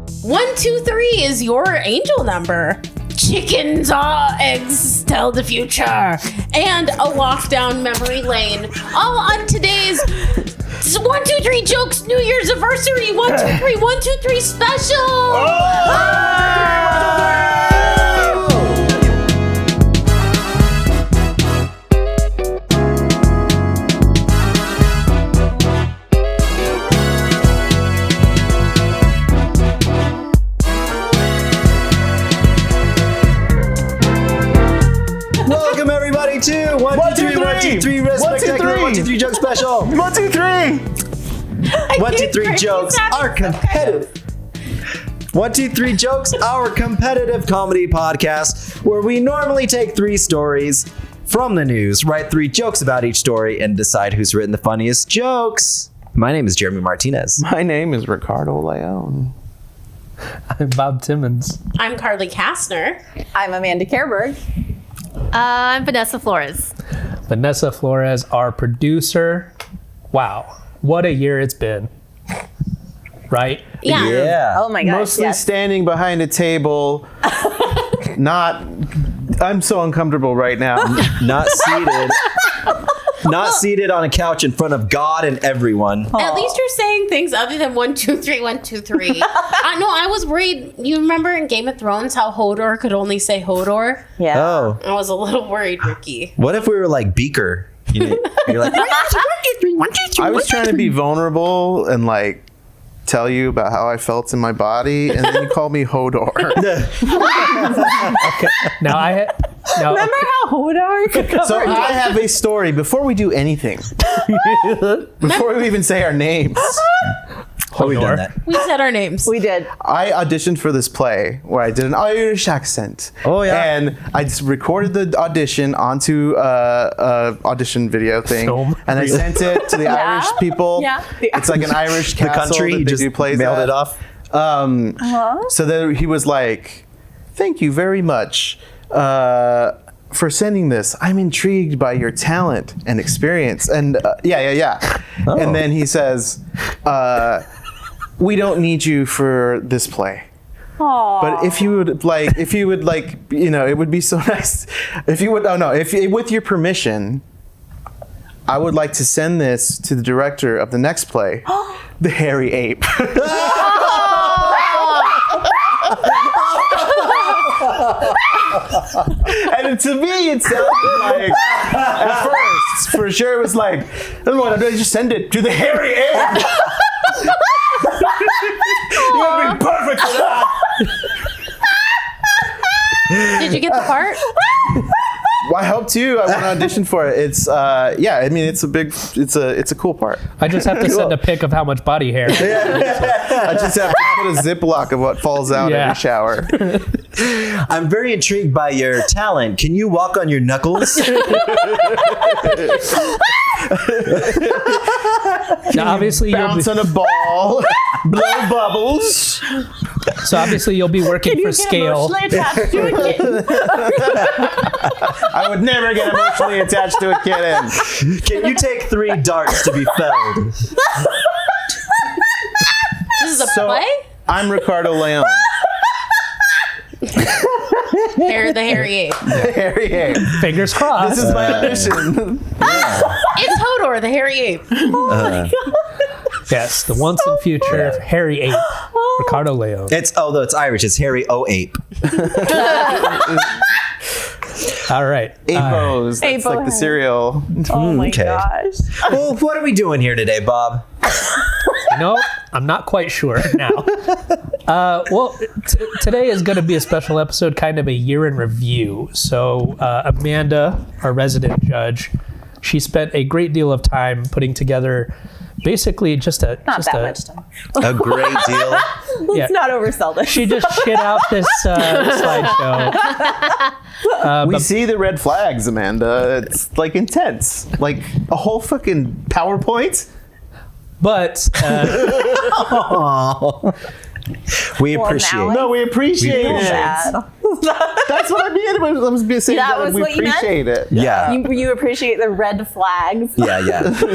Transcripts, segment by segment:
123 is your angel number. Chickens are eggs tell the future. And a walk down memory lane. All on today's 123 Jokes New Year's anniversary 123 special. Welcome everybody to 123 Spectacular 123 Joke Special. 123. 123 Jokes are competitive. 123 Jokes, our competitive comedy podcast where we normally take 3 stories from the news, write 3 jokes about each story, and decide who's written the funniest jokes. My name is Jeremy Martinez. My name is Ricardo Leon. I'm Bob Timmons. I'm Carly Kastner. I'm Amanda Kerberg. I'm Vanessa Flores. Vanessa Flores, our producer. Wow, what a year it's been. Right? Yeah. Oh my gosh. Mostly yes. standing behind a table. I'm so uncomfortable right now. Not seated. Not seated on a couch in front of God and everyone. At least you're saying things other than 123 123. I know. I was worried. You remember in Game of Thrones how Hodor could only say Hodor? Yeah. Oh, I was a little worried, Ricky. what if we were like Beaker? You're like, I was trying to be vulnerable and like tell you about how I felt in my body, and then you called me Hodor. Remember how Hodor could cover So I have a story before we do anything. Before we even say our names. oh, we've done that. We said our names. We did. I auditioned for this play where I did an Irish accent. Oh, yeah. And I just recorded the audition onto a audition video thing, Film. and I sent it to the Irish people. Yeah. It's like an Irish The castle country, that you they just do plays mailed at. it off. So then he was like, "Thank you very much for sending this. I'm intrigued by your talent and experience." And yeah. Oh. And then he says, "We don't need you for this play. Aww. But if you would like, you know, it would be so nice if you would. Oh no, if with your permission, I would like to send this to the director of the next play, The Hairy Ape." And to me, it sounded like, at first, for sure, it was like, "What? I just send it to the Hairy Ape." You would be perfect for that. Did you get the part? Well, I hope to. I want to audition for it. It's I mean, it's a cool part. I just have to send a pic of how much body hair. I just have to put a Ziploc of what falls out Yeah. every shower. I'm very intrigued by your talent. Can you walk on your knuckles? Now, obviously, Bounce on a ball, blow bubbles. so obviously you'll be working for scale. I would never get emotionally attached to a kitten. Can you take 3 darts to be felled? This is a So play? I'm Ricardo Leon. The Hairy Ape. Hairy Ape. Fingers crossed. This is my audition. It's Hodor, the Hairy Ape. Yes, the once and future hairy ape, Ricardo Leon. It's Irish. It's Harry O Ape. All right. Apos. That's like the cereal. Oh my Okay. gosh. Well, what are we doing here today, Bob? No, I'm not quite sure now. Today is going to be a special episode, kind of a year in review. So Amanda, our resident judge, she spent a great deal of time putting together basically just a Not that much time. A great deal. Let's not oversell this. She just shit out this slideshow. We see the red flags, Amanda. It's like intense. Like a whole fucking PowerPoint. But We appreciate now it. No, we appreciate Feel it. bad. That's what I mean. I was saying That that was we what you meant? appreciate it. Yeah. You appreciate the red flags. Yeah.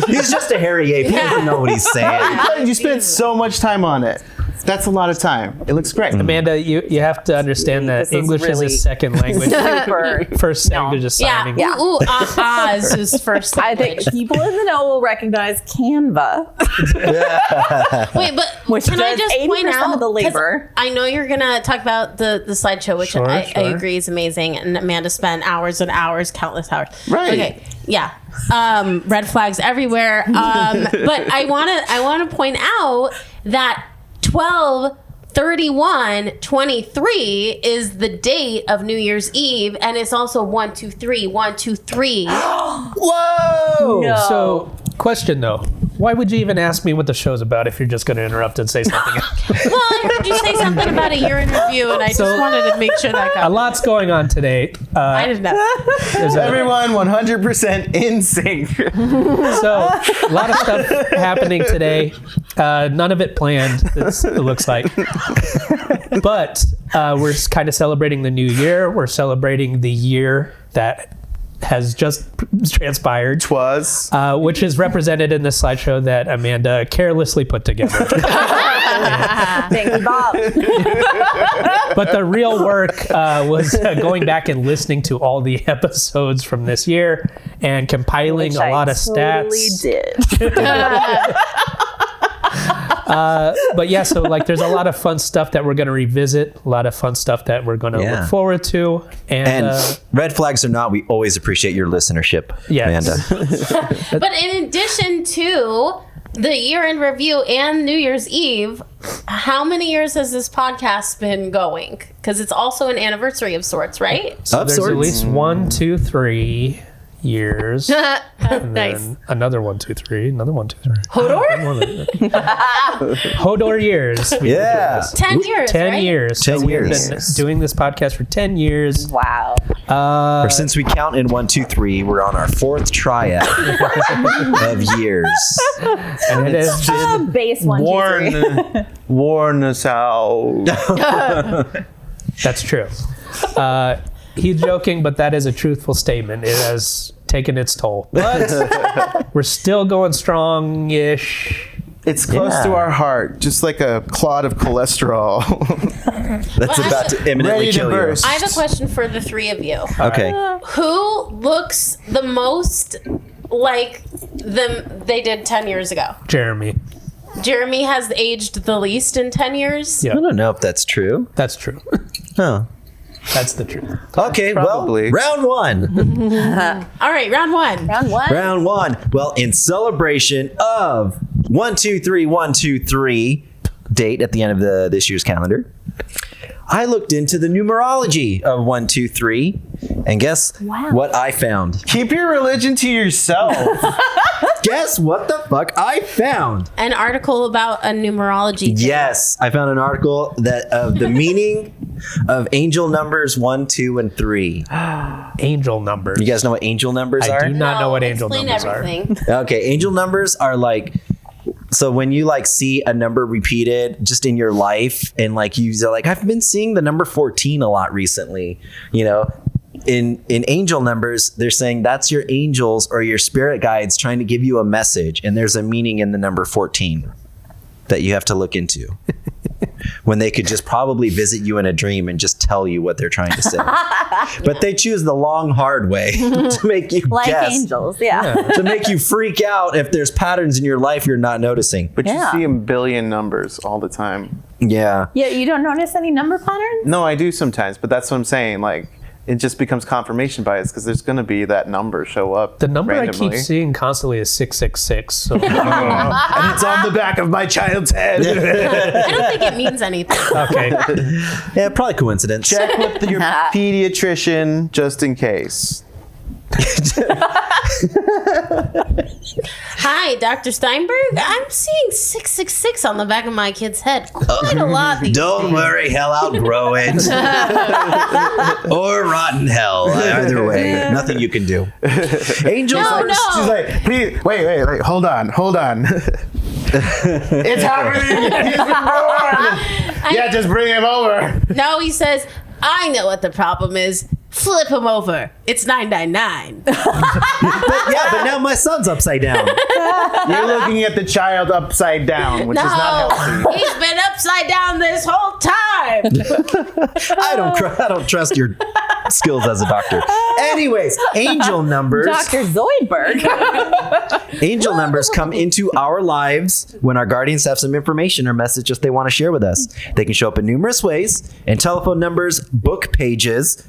He's just a hairy ape. He doesn't know what he's saying. You spent so much time on it. That's a lot of time. It looks great. Amanda, you have to understand that This is English really- is a second language. Super. First language is Yeah. signing. Yeah. Ooh, is his first I think language. people in the know will recognize Canva. Wait, but Which can I does just point 80% out? of the 'cause labor. I know you're gonna talk about the slideshow, which Sure, I sure. agree is amazing, and Amanda spent hours and hours, countless hours. Right. Okay. Yeah. Red flags everywhere. But I wanna point out that 12/31/23 is the date of New Year's Eve, and it's also 123 123. Whoa! No. So, question though. Why would you even ask me what the show's about if you're just going to interrupt and say something else? Well, I heard you say something about a year in review, and I So- just wanted to make sure that A got. lot's going on today. I didn't know. There's a- Everyone 100% in sync. So, a lot of stuff happening today. None of it planned, it looks like. But we're kind of celebrating the new year. We're celebrating the year that has just transpired, Twas. which is represented in this slideshow that Amanda carelessly put together. Thank you, Bob. But the real work was going back and listening to all the episodes from this year and compiling Which a lot I of stats. Did. But yeah, so like there's a lot of fun stuff that we're going to revisit, a lot of fun stuff that we're going to Yeah. look forward to. And And red flags or not, we always appreciate your listenership, Yes. Amanda. But in addition to the year in review and New Year's Eve, how many years has this podcast been going? Because it's also an anniversary of sorts, right? so Of there's at sorts. least 1, 2, 3 years. And Nice. then another 1, 2, 3, another 1, 2, 3. Hodor? Hodor years. We Yeah. 10 years. 10 right? years. 10 So we've years. been doing this podcast for 10 years. Wow. Or since we count in 1, 2, 3, we're on our 4th triad of years. And it has been Base 1, 2, 3. Warn us out. That's true. He's joking, but that is a truthful statement. It has taken its toll. But we're still going strong-ish. It's close Yeah. to our heart, just like a clot of cholesterol. That's Well, about to imminently ready to kill you. burst. I have a question for the three of you. Okay. Who looks the most like them they did 10 years ago? Jeremy. Jeremy has aged the least in 10 years. Yeah. I don't know if that's true. That's true. Huh. That's the truth. Okay, Probably. well, round 1. All right, round one. Round 1. Round 1. Well, in celebration of 1, 2, 3, 1, 2, 3 date at the end of this year's calendar, I looked into the numerology of 1, 2, 3, and guess what I found? Keep your religion to yourself. Guess what the fuck I found? An article about a numerology. table. Yes, I found an article that of the meaning of angel numbers 1, 2, and 3. Angel numbers. You guys know what angel numbers I are? do not know what angel explain numbers everything. Okay, angel numbers are like, so when you like see a number repeated just in your life, and like you're like, I've been seeing the number 14 a lot recently, you know. In angel numbers, they're saying that's your angels or your spirit guides trying to give you a message, and there's a meaning in the number 14 that you have to look into. When they could just probably visit you in a dream and just tell you what they're trying to say. But they choose the long, hard way to make you Like guess. angels, yeah. To make you freak out if there's patterns in your life you're not noticing. But you Yeah. see a billion numbers all the time. Yeah. Yeah, you don't notice any number patterns? No, I do sometimes, but that's what I'm saying. Like, it just becomes confirmation bias because there's going to be that number show up. The number randomly. I keep seeing constantly is 666. So And it's on the back of my child's head. I don't think it means anything. okay. Yeah, probably coincidence. Check with your pediatrician just in case. Hi, Dr. Steinberg. I'm seeing 666 on the back of my kid's head. Quite a lot. these Don't days. worry, hell, I'll grow it. Or rotten hell. Either way, nothing you can do. Angels No, like, no. She's like, please, wait, hold on. It's happening. He's been born. Yeah, just bring him over. No, he says, I know what the problem is. flip him over. It's 999. But now my son's upside down. You're looking at the child upside down, which is not No, healthy. he's been upside down this whole time. I don't trust your skills as a doctor. Anyways, angel numbers. Dr. Zoidberg. Angel numbers come into our lives when our guardians have some information or messages they want to share with us. They can show up in numerous ways, in telephone numbers, book pages,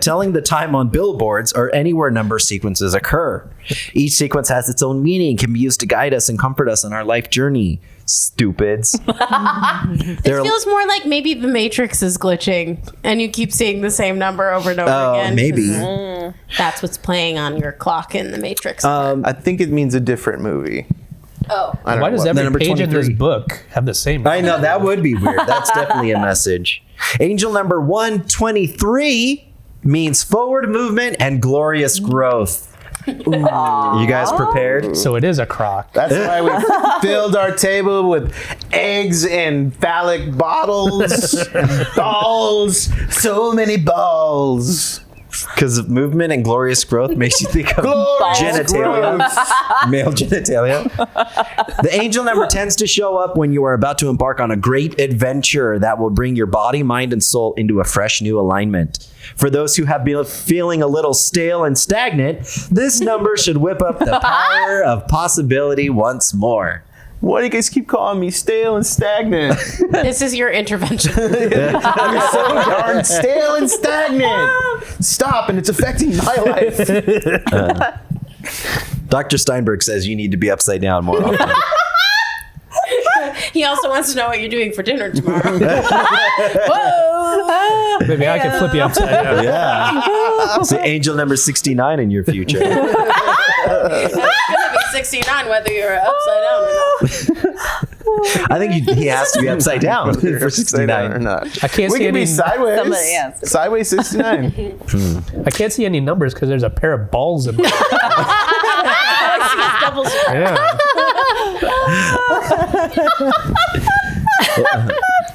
telling the time on billboards, or anywhere number sequences occur. Each sequence has its own meaning, can be used to guide us and comfort us on our life journey. Stupids. It feels more like maybe the Matrix is glitching and you keep seeing the same number over and over again. Maybe. That's what's playing on your clock in the Matrix. I think it means a different movie. Oh. I don't Why know does what- every number page in this 23. book have the same? I know, that would be weird. That's definitely a message. Angel number 123 means forward movement and glorious growth. You guys prepared? So it is a crock. That's why we filled our table with eggs and phallic bottles and balls. So many balls. Because movement and glorious growth makes you think of Glorious genitalia, male genitalia. The angel number tends to show up when you are about to embark on a great adventure that will bring your body, mind, and soul into a fresh new alignment. For those who have been feeling a little stale and stagnant, this number should whip up the power of possibility once more. Why do you guys keep calling me stale and stagnant? This is your intervention. I'm so darn stale and stagnant. Stop, and it's affecting my life. Dr. Steinberg says you need to be upside down more often. He also wants to know what you're doing for dinner tomorrow. Whoa! Maybe I could flip you upside down. Yeah. So angel number 69 in your future. It's gonna be 69 whether you're upside down or not. I think he has to be upside down for Upside down or 69. not. I can't We see can be any. sideways. Somebody else. Sideways 69. I can't see any numbers because there's a pair of balls in my. Alex doubles. Yeah.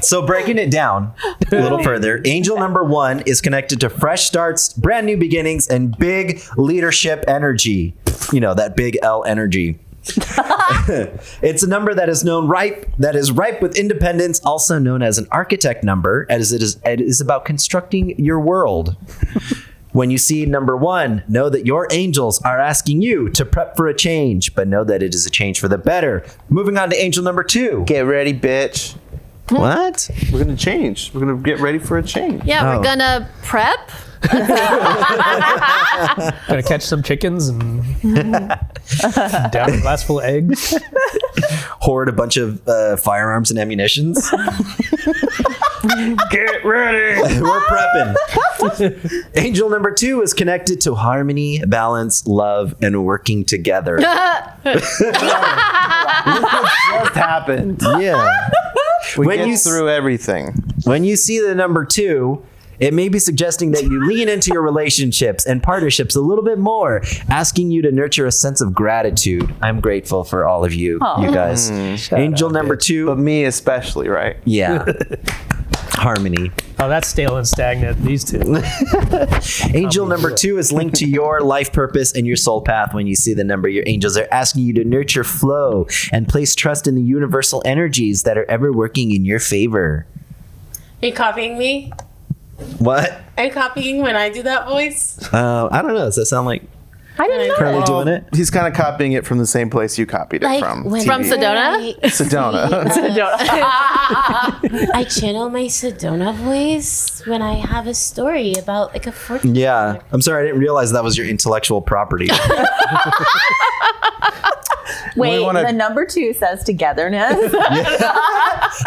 So breaking it down a little further, angel number 1 is connected to fresh starts, brand new beginnings, and big leadership energy. You know, that big L energy. It's a number that is ripe with independence, also known as an architect number, as it is about constructing your world. When you see number 1, know that your angels are asking you to prep for a change, but know that it is a change for the better. Moving on to angel number 2. Get ready, bitch. What? We're going to change. We're going to get ready for a change. Yeah, Oh. we're gonna prep. Gonna catch some chickens and down a glass full of eggs. Hoard a bunch of firearms and ammunitions. Get ready. We're prepping. Angel number 2 is connected to harmony, balance, love, and working together. Just happened. Yeah. We When get you through everything. When you see the number 2, it may be suggesting that you lean into your relationships and partnerships a little bit more, asking you to nurture a sense of gratitude. I'm grateful for all of you, you guys. Angel number 2, But me especially, right? yeah. Harmony. Oh, that's stale and stagnant. These two. Angel number 2 is linked to your life purpose and your soul path. When you see the number, your angels are asking you to nurture flow and place trust in the universal energies that are ever working in your favor. Are you copying me? What? Are you copying when I do that voice? I don't know. Does that sound like I didn't know. currently doing it? He's kind of copying it from the same place you copied it from. when From TV. Sedona? Sedona. I channel my Sedona voice when I have a story about like a fortune. Yeah. I'm sorry. I didn't realize that was your intellectual property. Wait, wanna- the number 2 says togetherness.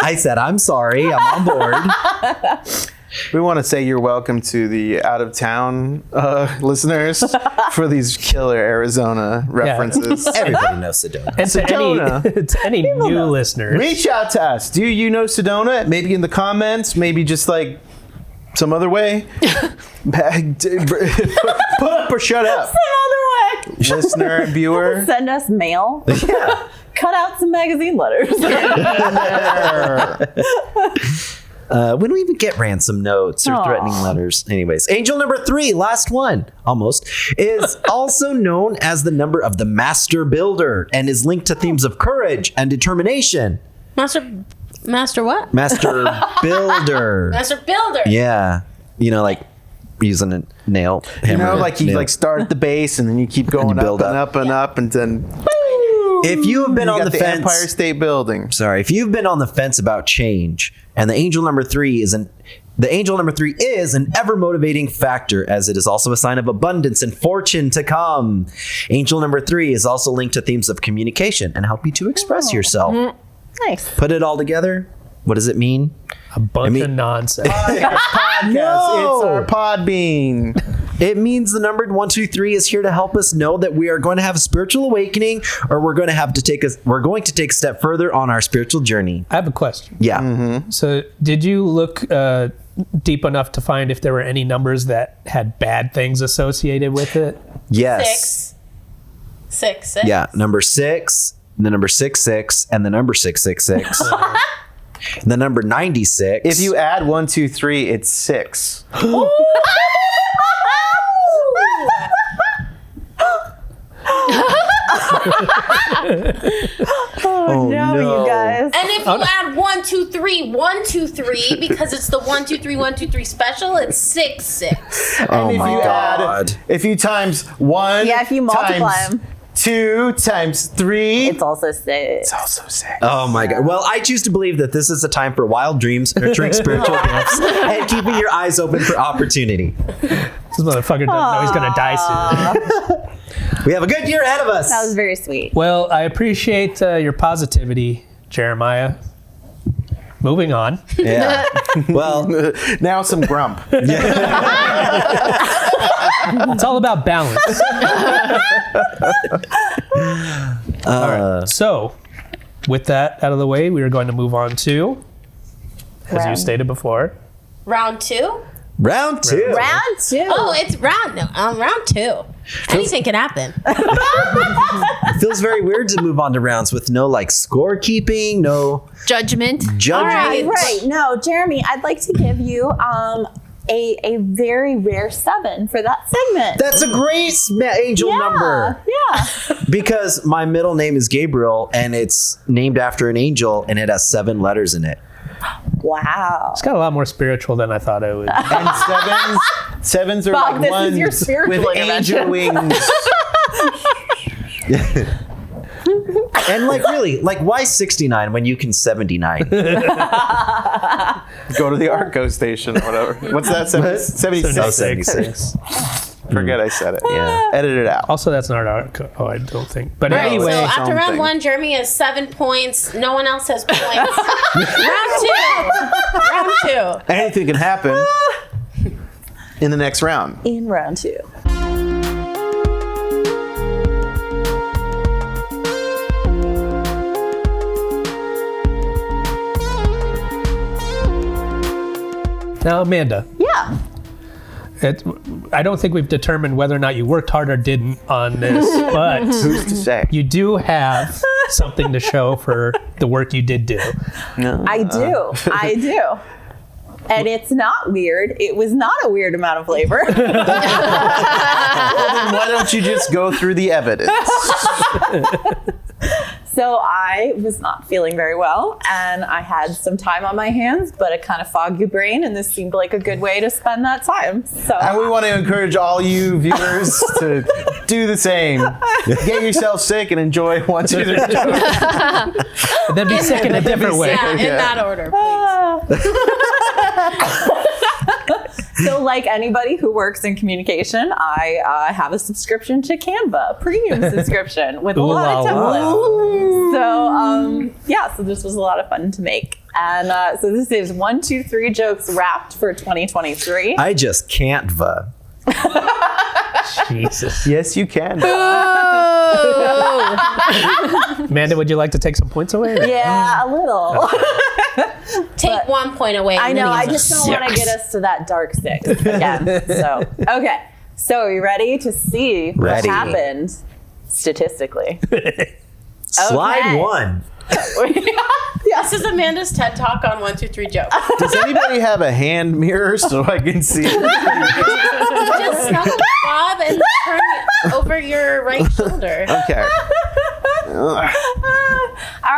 I said, I'm sorry. I'm on board. We want to say you're welcome to the out-of-town listeners for these killer Arizona references. Everybody knows Sedona. And Sedona. to any new listeners, Reach out to us. Do you know Sedona? Maybe in the comments. Maybe just like some other way. Put up or shut up. Other way. Listener, viewer. Send us mail. Yeah. Cut out some magazine letters. We don't even get ransom notes or threatening letters. Anyways, angel number 3, last one, almost, is also known as the number of the Master Builder and is linked to themes of courage and determination. Master what? Master Builder. Master Builder. Yeah. You know, like using a nail hammer. like you nail. start at the base and then you keep going build up and up and up and then If you have been on got the the fence, Empire State Building. sorry, if you've been on the fence about change, and the angel number 3 is an ever motivating factor, as it is also a sign of abundance and fortune to come. Angel number 3 is also linked to themes of communication and help you to express yourself. Nice. Put it all together. What does it mean? A bunch of nonsense. Podcast. No. It's our Podbean. It means the numbered 1, 2, 3 is here to help us know that we are going to have a spiritual awakening, or we're going to take a step further on our spiritual journey. I have a question. Yeah. So, did you look deep enough to find if there were any numbers that had bad things associated with it? Yes. Six. Yeah. Number 6, the number 66, and the number 666. And the number 96. If you add 1, 2, 3, it's 6. Oh, no, you guys. And if you add 1, 2, 3, 1, 2, 3, because it's the 1, 2, 3, 1, 2, 3 special, it's 6, 6. Oh if my you God. if you times 1, Yeah, if you multiply times them. 2 times 3, It's also 6. also 6. Oh my God. Well, I choose to believe that this is a time for wild dreams, nurturing spiritual gifts, and keeping your eyes open for opportunity. This motherfucker doesn't know he's going to die soon. We have a good year ahead of us. That was very sweet. Well, I appreciate your positivity, Jeremiah. Moving on. Yeah. Well, Now some grump. It's all about balance. All right. So, with that out of the way, we are going to move on to, as you Round. stated before, Round 2? round 2. Round 2. Oh, it's round 2. Anything can happen. It feels very weird to move on to rounds with no like scorekeeping, no Judgment. judgment. Right. No, Jeremy, I'd like to give you a very rare 7 for that segment. That's a great angel number. Yeah. Because my middle name is Gabriel and it's named after an angel and it has 7 letters in it. Wow. it's got a lot more spiritual than I thought it would. And sevens are Fuck, like this is ones your spiritual with angel intervention. wings. And like really, like why 69 when you can 79? Go to the Arco station or whatever. What's that? 76. No, 76. Forget I said it. Yeah. Edit it out. Also, that's not our. Oh, I don't think. But Right, anyway, so its after own round thing. 1, Jeremy has 7 points. No one else has points. round 2. Anything can happen in the next round. In round 2. now Amanda, Yeah. I don't think we've determined whether or not you worked hard or didn't on this, but Who's to say? you do have something to show for the work you did do. I do. I do. And it's not weird. It was not a weird amount of labor. Why don't you just go through the evidence? So I was not feeling very well and I had some time on my hands, but a kind of foggy brain, and this seemed like a good way to spend that time. So And we want to encourage all you viewers to do the same. Get yourself sick and enjoy 1, 2, 3. And then be sick in a different way. Yeah, in that order, please. So like anybody who works in communication, I have a subscription to Canva, a premium subscription with a lot of templates. So yeah, so this was a lot of fun to make. And so this is 1, 2, 3 jokes wrapped for 2023. I just can't. Jesus. Yes, you can. Amanda, would you like to take some points away? Yeah, a little. Take 1 point away. I and then know. he I has just a don't want to 6. get us to that dark 6 again. So okay. So are you ready to see Ready. what happened statistically? Slide Okay. 1. Yeah, This is Amanda's TED Talk on 1, 2, 3 jokes. Does anybody have a hand mirror so I can see? Just bob and turn it over your right shoulder. Okay. All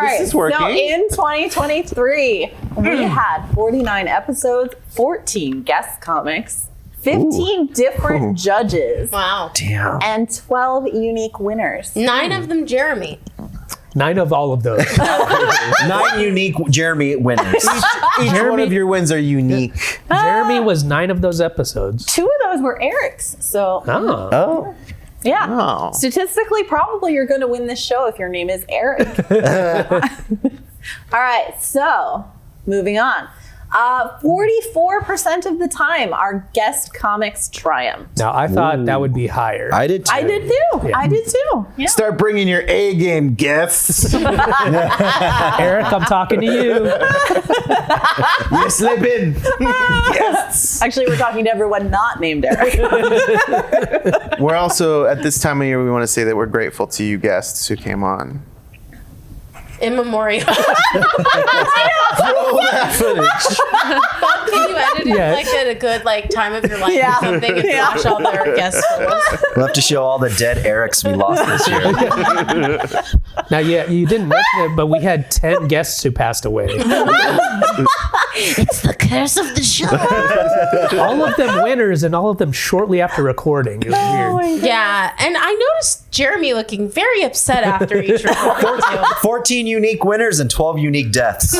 right. is working. So in 2023, we had 49 episodes, 14 guest comics, 15 different judges, Wow. Damn. and 12 unique winners. 9 of them Jeremy. 9 of all of those. 9 unique Jeremy winners. Each one of your wins are unique. Jeremy was 9 of those episodes. 2 of those were Eric's. So, Oh. Oh. yeah. Oh. Statistically, probably you're going to win this show if your name is Eric. All right. So, moving on. 44% of the time, our guest comics triumph. Now, I thought that would be higher. I did too. I did too. Yeah. I did too. Yeah. Start bringing your A game, guests. Eric, I'm talking to you. You slip in. Guests. Actually, we're talking to everyone not named Eric. We're also, at this time of year, we want to say that we're grateful to you guests who came on. In memoriam. Roll that footage. Can you edit it Yeah. like at a good time of your life Yeah. or something and flash all their guest photos? We'll have to show all the dead Erics we lost this year. Now, yeah, you didn't mention it, but we had 10 guests who passed away. It's the curse of the show. All of them winners and all of them shortly after recording. It was weird. Yeah, and I noticed Jeremy looking very upset after each recording too. 14 unique winners and 12 unique deaths.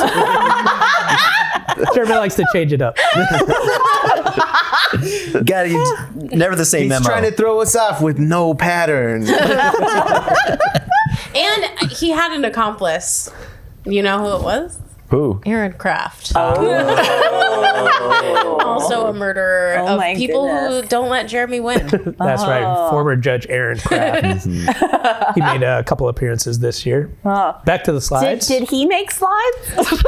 Jeremy likes to change it up. Got you. Never the same He's memo. trying to throw us off with no pattern. And he had an accomplice. You know who it was? Who? Aaron Kraft. Also a murderer Oh of my people who goodness. don't let Jeremy win. That's right. Former Judge Aaron Kraft. He made a couple appearances this year. Back to the slides. Did he make slides?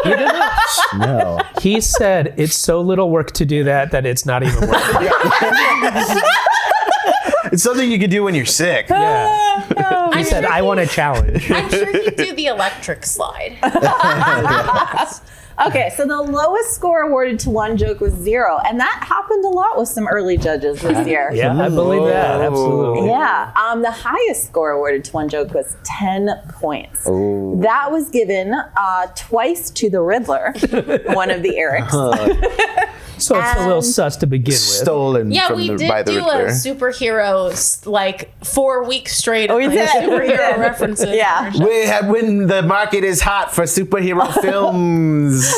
No. He said it's so little work to do that it's not even worth it. It's something you could do when you're sick. Yeah. He said, I want a challenge. I'm sure he'd do the electric slide. Okay, so the lowest score awarded to one joke was 0, and that happened a lot with some early judges this year. Yeah, I believe that. Absolutely. Yeah, the highest score awarded to one joke was 10 points. That was given twice to the Riddler, one of the Erics. So it's a little sus to begin with. Stolen Yeah, from we by did the do a Riddler. superhero 4 weeks straight of we did. superhero references. Yeah. When the market is hot for superhero films.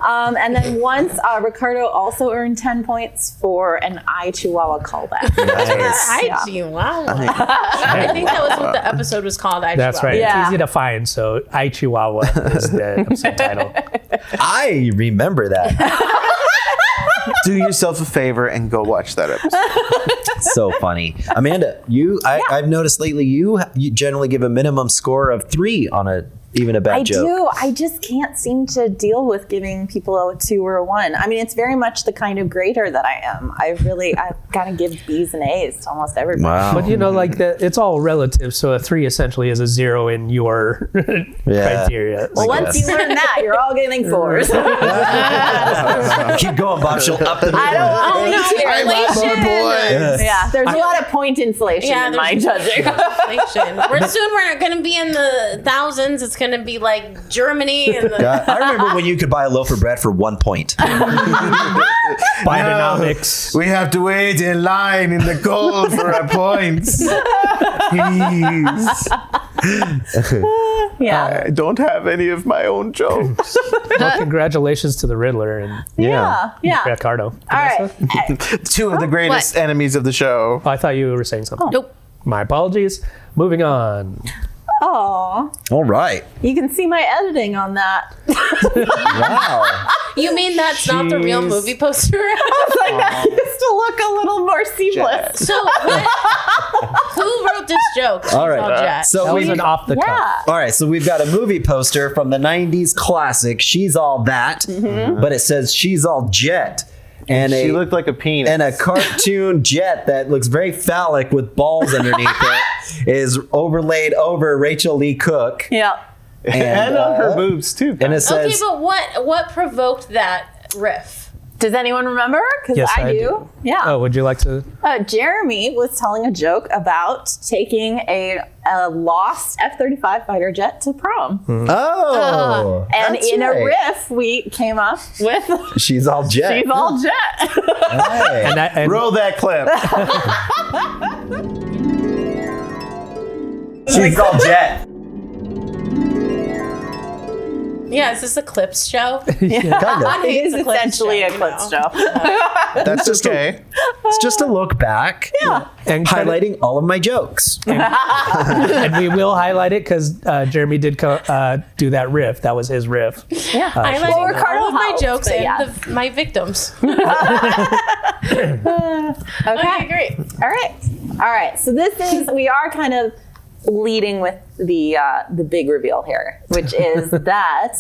And then once, Ricardo also earned 10 points for an I Chihuahua callback. I Chihuahua. I think that was what the episode was called. I That's right. Chihuahua. Yeah. It's easy to find. So, I Chihuahua is the episode title. I remember that. Do yourself a favor and go watch that episode. So funny. Amanda, I've noticed lately you generally give a minimum score of 3 on even a bad I joke. do. I just can't seem to deal with giving people a 2 or a 1. I mean, it's very much the kind of grader that I am. I've got to give B's and A's to almost everybody. Wow. But it's all relative. So, a 3 essentially is a 0 in your criteria. Well, once guess. you learn that, you're all getting 4s. Keep going, Bob. She'll up the I don't want no, to I love inflation. my Yeah, there's a lot of point inflation Yeah, in my there's- judging. Inflation. We're going to be in the thousands. It's going to be like Germany and the. I remember when you could buy a loaf of bread for 1 point. Bidenomics. We have to wait in line in the cold for our points. Please. Yeah. I don't have any of my own jokes. Well, congratulations to the Riddler and Yeah. Ricardo. All right. Two of the greatest enemies of the show. Oh, I thought you were saying something. Nope. My apologies. Moving on. Oh, All right. you can see my editing on that. Wow. You mean that's not the real Jeez. movie poster? Like that used to look a little more seamless. So, who wrote this joke? All right. She's all jet. So That was we an off the cuff. Yeah. All right, so we've got a movie poster from the 90s classic, She's All That, but it says She's All Jet. And She a looked like a penis. and a cartoon jet that looks very phallic with balls underneath it is overlaid over Rachel Lee Cook. Yeah. And on her boobs too. And it Okay, says, but what provoked that riff? Does anyone remember? Because Yes, I do. Yeah. Oh, would you like to? Jeremy was telling a joke about taking a lost F-35 fighter jet to prom. oh. And that's in a right. riff, we came up with She's all jet. She's All Jet. Hey. And Roll that clip. She's all jet. Yeah, is this a clips show? Kind of. It is a clip essentially show, a you clip know. show. That's okay. It's just a look back. and Highlighting all of my jokes. and we will highlight it because Jeremy did do that riff. That was his riff. Yeah. I like Well, Ricardo all of my helped, jokes but and yeah. my victims. Okay. Okay, great. All right. So we are kind of leading with the big reveal here, which is that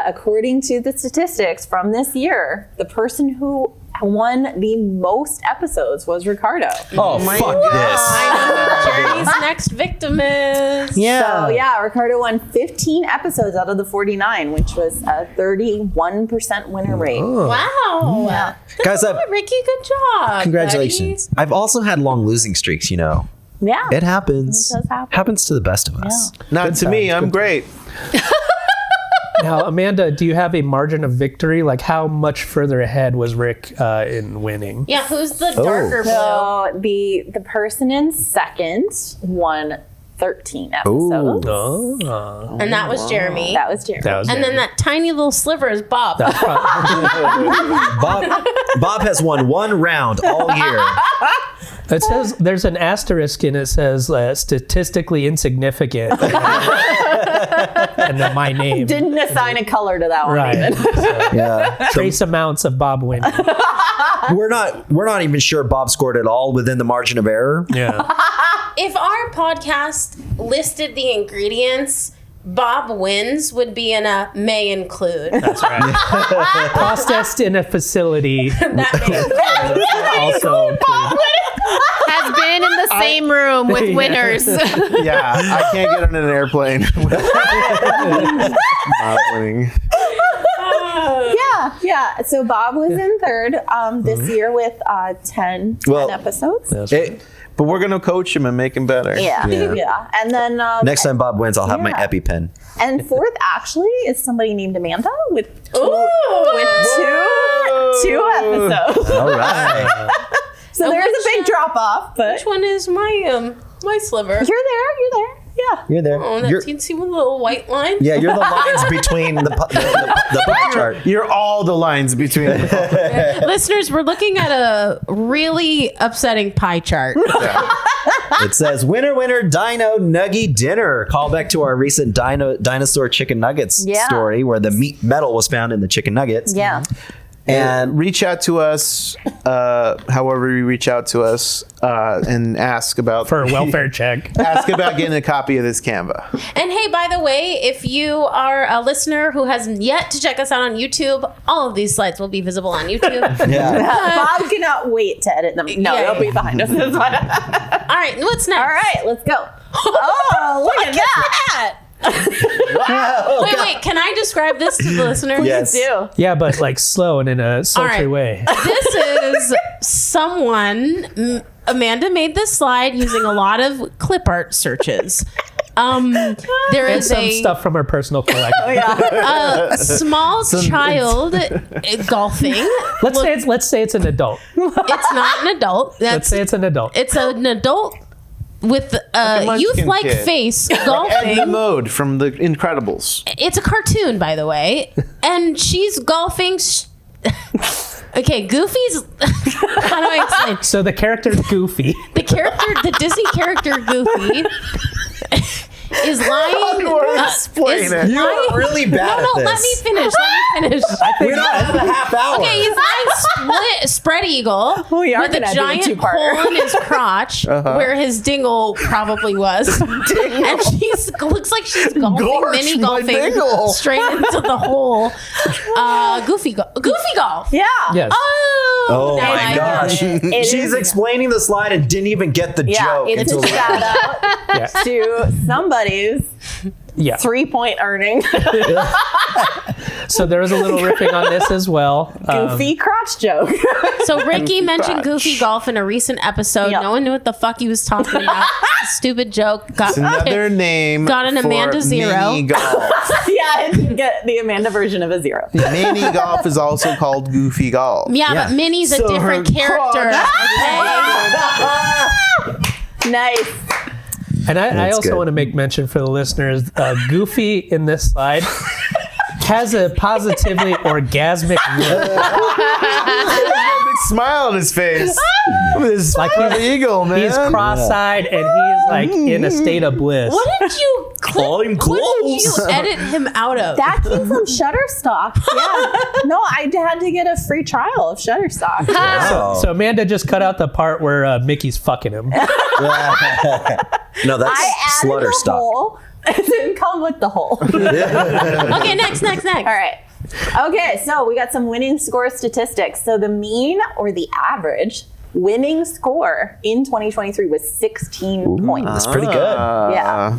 according to the statistics from this year, the person who won the most episodes was Ricardo. Oh, fuck I know who Jeremy's next victim is. this. Yeah. So yeah, Ricardo won 15 episodes out of the 49, which was a 31% winner rate. Wow. Guys, Ricky, good job. congratulations. I've also had long losing streaks, you know. Yeah. It happens. It does happen. Happens to the best of us. Not to me. I'm great. Now, Amanda, do you have a margin of victory? Like, how much further ahead was Rick in winning? Yeah, who's the darker blue? So the person in second won 13 episodes. Oh, And that was Jeremy. That was Jeremy. that was And then that tiny little sliver is Bob. Bob has won one round all year. It says there's an asterisk and it says statistically insignificant. And then my name. Didn't assign a color to that one. Right. Even. Yeah. Trace amounts of Bob winning. We're not even sure Bob scored it all within the margin of error. Yeah. If our podcast listed the ingredients, Bob wins would be in a may include. That's right. Processed in a facility. That Also include. Has been in the same room with winners. Yeah, I can't get on an airplane. Not winning. Yeah. So Bob was in third this year with 10 Well, episodes. But we're gonna coach him and make him better. Yeah. And then Next time Bob wins, I'll have my Yeah. EpiPen. and fourth actually is somebody named Amanda with two episodes. All right. So there is a big drop off, but Which one is my sliver? you're there. Yeah. You're there. Oh, that You're- teensy little white line. yeah, you're the lines between the pie chart. You're all the lines between. Listeners, we're looking at a really upsetting pie chart. It says winner, Dino Nuggy dinner. Call back to our recent dinosaur chicken nuggets Yeah. story where the meat metal was found in the chicken nuggets. Yeah. And Reach out to us, however you reach out to us, and ask about For a welfare check. ask about getting a copy of this Canva. And hey, by the way, if you are a listener who has yet to check us out on YouTube, all of these slides will be visible on YouTube. yeah. Bob cannot wait to edit them. No, Yeah. it'll be behind us. That's fine. All right, what's next? All right, let's go. Oh, look at that. Wait, can I describe this to the listeners? Yes. Do. Yeah, but like slow and in a sultry right. way. This is Amanda made this slide using a lot of clip art searches. There And is some stuff from our personal collection. a small child golfing. Let's say it's an adult. It's not an adult. Let's say it's an adult. It's an adult with a Munchkin youth-like kid. face Edna golfing. Mode from The Incredibles. It's a cartoon, by the way, and she's golfing. Okay, Goofy's. How do I explain? So the character Goofy. The Disney character Goofy is lying. do I explain it? You are really bad No, at this. let me finish. We don't have a half hour. Okay, he's lying spread eagle We are with a gonna do a giant two-parter. hole in his crotch where his dingle probably was. And looks like she's golfing, Gorge, mini my golfing dingle. straight into the hole. Goofy golf. Yeah. Yes. Oh now my I gosh. get it. She's explaining the slide and didn't even get the Yeah, joke it's until a shout out Yeah. to somebody's Yeah. 3-point earning. So there was a little riffing on this as well. Goofy crotch joke. So Ricky mentioned Goofy Golf in a recent episode. Yep. No one knew what the fuck he was talking about. Stupid joke. Got It's another name. Got an for Amanda zero. Mini golf. Yeah, and get the Amanda version of a 0. Mini golf is also called Goofy Golf. Yeah, but Minnie's a So different her character. Nice. And I That's also good. want to make mention for the listeners, Goofy in this slide has a positively orgasmic look. A big smile on his face. This Like like eagle, man. He's cross-eyed and he is like in a state of bliss. What did you Call him What did you close. edit him out of? That came from Shutterstock. Yeah. No, I had to get a free trial of Shutterstock. So Amanda just cut out the part where Mickey's fucking him. No, that's I added the Slutterstock. hole. It didn't come with the hole. Okay, next. All right. Okay, so we got some winning score statistics. So the mean or the average winning score in 2023 was 16 points. That's pretty good. Yeah.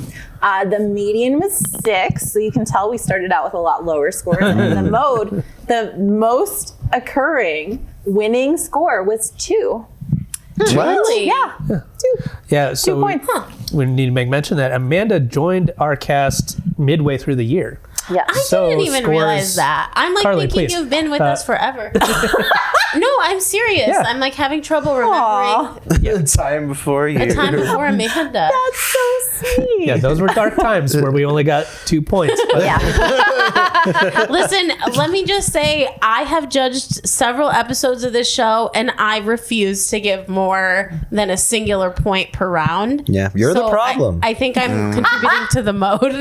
The median was 6, so you can tell we started out with a lot lower scores. And the most occurring winning score was 2. Really? Yeah, 2. Yeah, so 2 points. we need to make mention that Amanda joined our cast midway through the year. Yeah. I So didn't even scores- realize that. I'm like Carly, thinking please. you've been with us forever. No, I'm serious. Yeah. I'm like having trouble remembering The time before you. the time before Amanda. That's so sweet. Yeah, those were dark times where we only got 2 points. But Yeah. Listen, let me just say, I have judged several episodes of this show, and I refuse to give more than a singular point per round. Yeah, you're the So problem. I think I'm contributing to the mode. So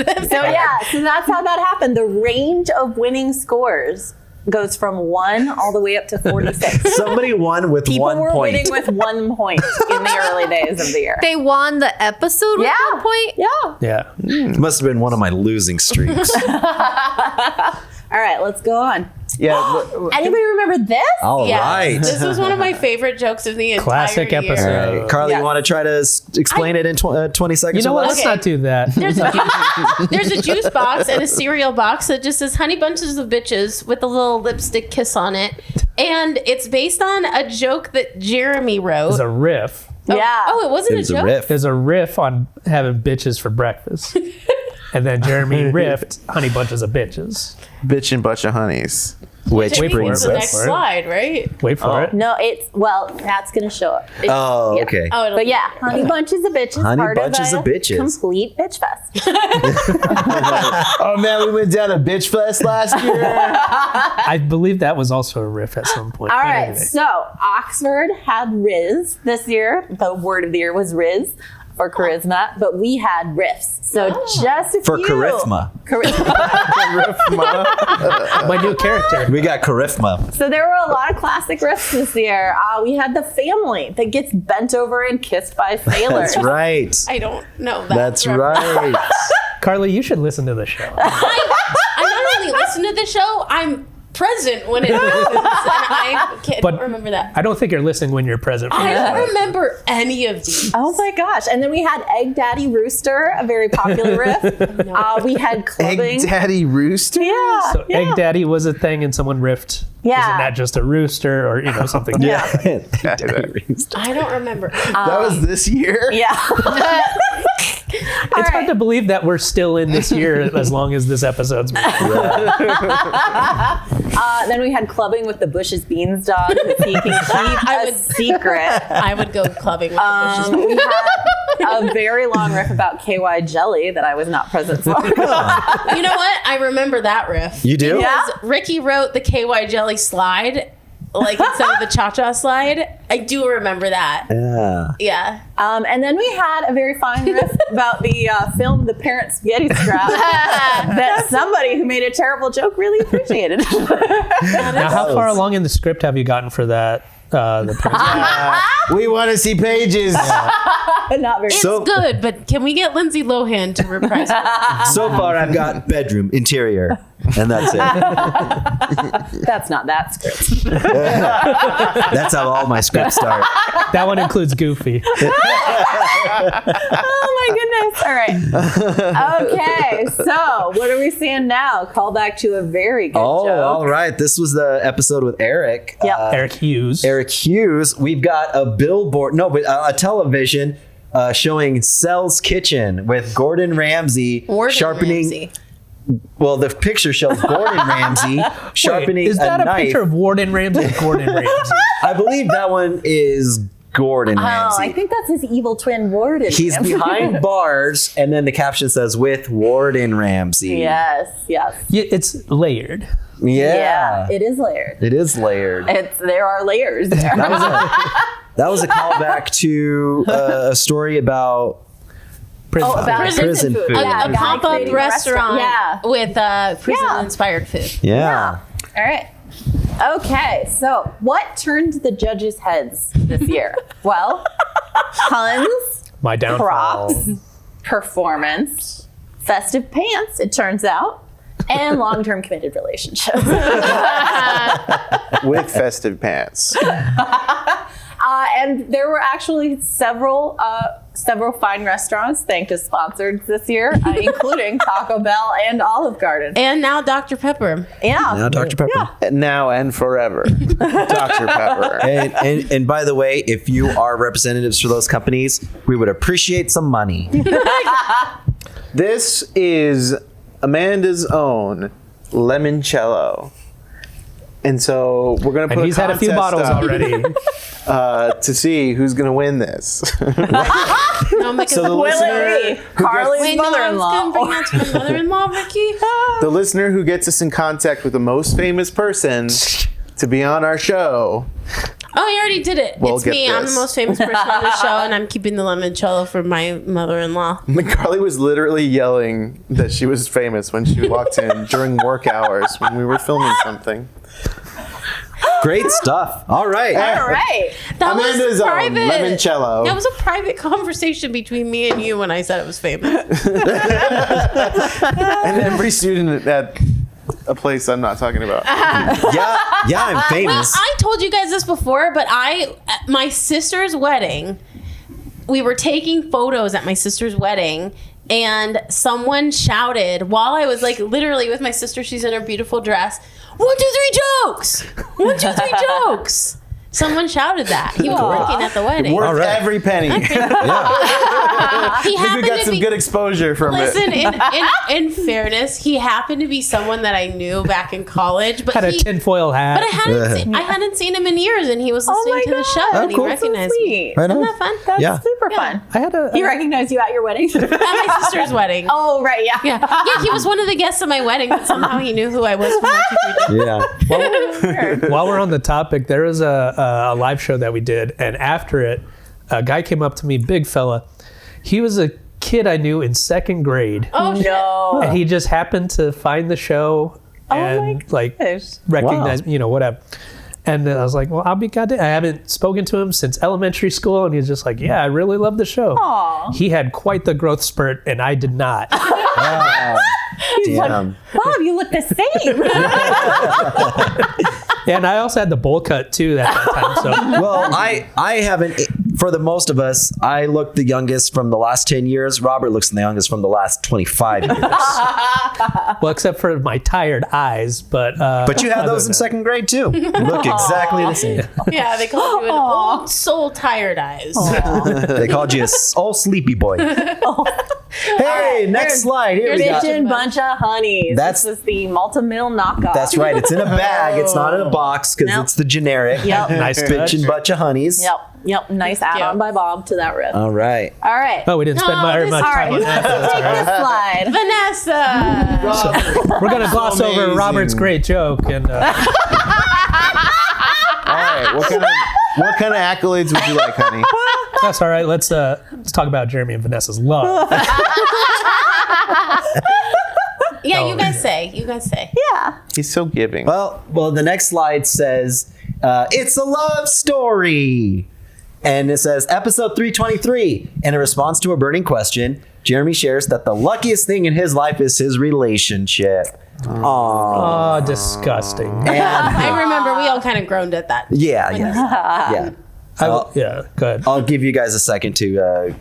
that's how that happened. The range of winning scores goes from 1 all the way up to 46. Somebody won with People 1 were point. winning with 1 point in the early days of the year. They won the episode with 1 point? Yeah. yeah. It must have been one of my losing streaks. All right, let's go on. Yeah. Anybody remember this? All Yeah, right. this was one of my favorite jokes of the entire Classic year. episode. All right. Carly, Yes. you want to try to explain it in 20 seconds You know or what? less? Let's not do that. There's a juice box and a cereal box that just says Honey Bunches of Bitches with a little lipstick kiss on it. And it's based on a joke that Jeremy wrote. It's a riff. Yeah. Oh, it wasn't It was a a joke? riff. There's a riff on having bitches for breakfast. And then Jeremy riffed Honey Bunches of Bitches. Bitch and bunch of honeys. Which Which for means it, the wait next for it. slide, right? Wait for it. No, that's going to show up. Oh, Yeah. okay. Oh, it'll But yeah, Honey Bunches of Bitches. Honey part Bunches of, of Bitches. Complete bitch fest. Oh man, we went down to Bitch Fest last year. I believe that was also a riff at some point. All But right, anyway. so Oxford had Riz this year. The word of the year was Riz or charisma, but we had riffs. So just a For few. charisma. My new character. We got charisma. So there were a lot of classic riffs this year. We had the family that gets bent over and kissed by sailors. That's right. I don't know that. That's reference. right. Carly, you should listen to the show. I not only listen to the show, I'm present when it happens. And I can't But- remember that. I don't think you're listening when you're present. I don't remember any of these. Oh my gosh. And then we had Egg Daddy Rooster, a very popular riff. We had Egg clubbing. Daddy Rooster. Yeah. So yeah. Egg Daddy was a thing and someone riffed. Yeah. Isn't that just a rooster or, something? Yeah. I don't remember. That was this year. Yeah. It's hard to believe that we're still in this year as long as this episode's been. Then we had clubbing with the Bush's Beans dog because he can keep a secret. I would go clubbing with the bushes. We had a very long riff about KY jelly that I was not present for. You know what? I remember that riff. You do? Yeah. Because Ricky wrote the KY Jelly slide, like instead of the cha-cha slide. I do remember that. Yeah. Yeah. And then we had a very fine riff about the film The Parent Spaghetti Strap that somebody who made a terrible joke really appreciated. Now, how far along in the script have you gotten for that? The president? We want to see pages. Not very. It's So- good, but can we get Lindsay Lohan to reprise it? So far, I've got bedroom, interior, and that's it. That's not that script. That's how all my scripts start. That one includes Goofy. Oh my goodness. All right. Okay. So what are we seeing now? Call back to a very good Oh, joke. all right. This was the episode with Eric. Yep. Eric Hughes. Eric Hughes. We've got a billboard, no, but a television showing Cell's Kitchen with Gordon Ramsay Gordon sharpening. Ramsay. Well, the picture shows Gordon Ramsay sharpening Wait, is that a knife. picture of Warden Ramsay or Gordon Ramsay? I believe that one is Gordon Oh, Ramsay. I think that's his evil twin Warden. He's Ramsay. behind bars, and then the caption says, with Warden Ramsay. Yes. Yes. Yeah, it's layered. Yeah. It is layered. It is layered. There are layers there. That was a callback to a story about Prison. about prison food. Yeah, A guy pop-up creating a restaurant Yeah. with prison-inspired food. Yeah. All right. Okay, so what turned the judges' heads this year? Well, puns, My downfall. props, performance, festive pants, it turns out, and long-term committed relationships. With festive pants. And there were actually several fine restaurants thanked as sponsored this year, including Taco Bell and Olive Garden. And now Dr. Pepper. Yeah. Now, Dr. Pepper. Now and forever. Dr. Pepper. And by the way, if you are representatives for those companies, we would appreciate some money. This is Amanda's own limoncello. And so we're going to put And he's had a few contest bottles up, already. to see who's going to win this. No, because So the Will listener, it be Carly's wait, no, I was mother-in-law? going to bring that to my mother-in-law, Ricky. the listener who gets us in contact with the most famous person to be on our show. Oh, you already did it. We'll It's get me. I'm the this. most famous person on the show, and I'm keeping the limoncello for my mother-in-law. Carly was literally yelling that she was famous when she walked in during work hours when we were filming something. Great stuff. All right. All right. That was Amanda's own private. limoncello. That was a private conversation between me and you when I said it was famous. And every student at a place I'm not talking about. Yeah, I'm Well, famous. I told you guys this before, but at my sister's wedding, we were taking photos at my sister's wedding, and someone shouted while I was like literally with my sister, she's in her beautiful dress, 1, 2, 3 jokes! 1, 2, 3 jokes! Someone shouted that. He was working at the wedding. Worth All right. every penny. He We happened got to some be good exposure from Listen, it. in fairness, he happened to be someone that I knew back in college, but Had a he, tinfoil hat. but I hadn't seen him in years, and he was listening my to the God. show, and he cool. recognized So me. sweet. Right on. Isn't that fun? That's Yeah. super fun. I had a. He recognized you at your wedding? At my sister's wedding. Oh, right, yeah. Yeah, he was one of the guests at my wedding, but somehow he knew who I was from what you did. Yeah. While we're on the topic, there was a live show that we did, and after it, a guy came up to me, big fella. He was a kid I knew in 2nd grade, Oh, shit. No. and he just happened to find the show and like Gosh. recognize, whatever. And then I was like, well, I'll be goddamn. I haven't spoken to him since elementary school, and he's just like, yeah, I really love the show. Aw. He had quite the growth spurt, and I did not. He's like, Damn. Bob, you look the same. And I also had the bowl cut too that time. So Well, I haven't. For the most of us, I look the youngest from the last 10 years. Robert looks the youngest from the last 25 years. well, except for my tired eyes, but But you had those in 2nd grade too. You look exactly the same. Yeah, they called you an old soul tired eyes. They called you a old sleepy boy. Hey, next slide. Here we go. Bitchin' bunch of honeys. That's- This is the multi-mill knockoff. That's right. It's in a bag. It's not in a box because Nope. it's the generic. Yep. nice Bitch touch. and bunch of honeys. Yep. Nice add-on by Bob to that riff. All right. All right. Oh, we didn't spend No, very this- much All right. time on that. Take this slide. Vanessa! We're gonna gloss over amazing. Robert's great joke, and All right. What kind of accolades would you like, honey? that's all right. Let's talk about Jeremy and Vanessa's love. Yeah, you guys say. You guys say. Yeah. He's so giving. Well, the next slide says it's a love story. And it says, episode 323. In a response to a burning question, Jeremy shares that the luckiest thing in his life is his relationship. Aww. Oh, disgusting. And I remember we all kind of groaned at that. yeah. Yeah, good. I'll give you guys a second to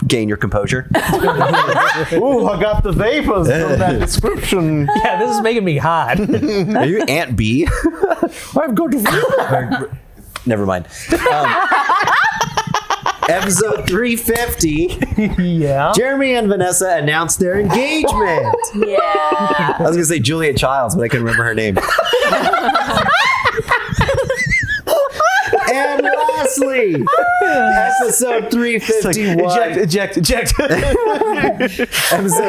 gain your composure. Ooh, I got the vapors from that description. Yeah, this is making me hot. Are you Aunt B? I've got to. Never mind. Episode 350. Yeah. Jeremy and Vanessa announced their engagement. Yeah. I was gonna say Julia Childs, but I couldn't remember her name. And lastly, episode 351. Eject. Episode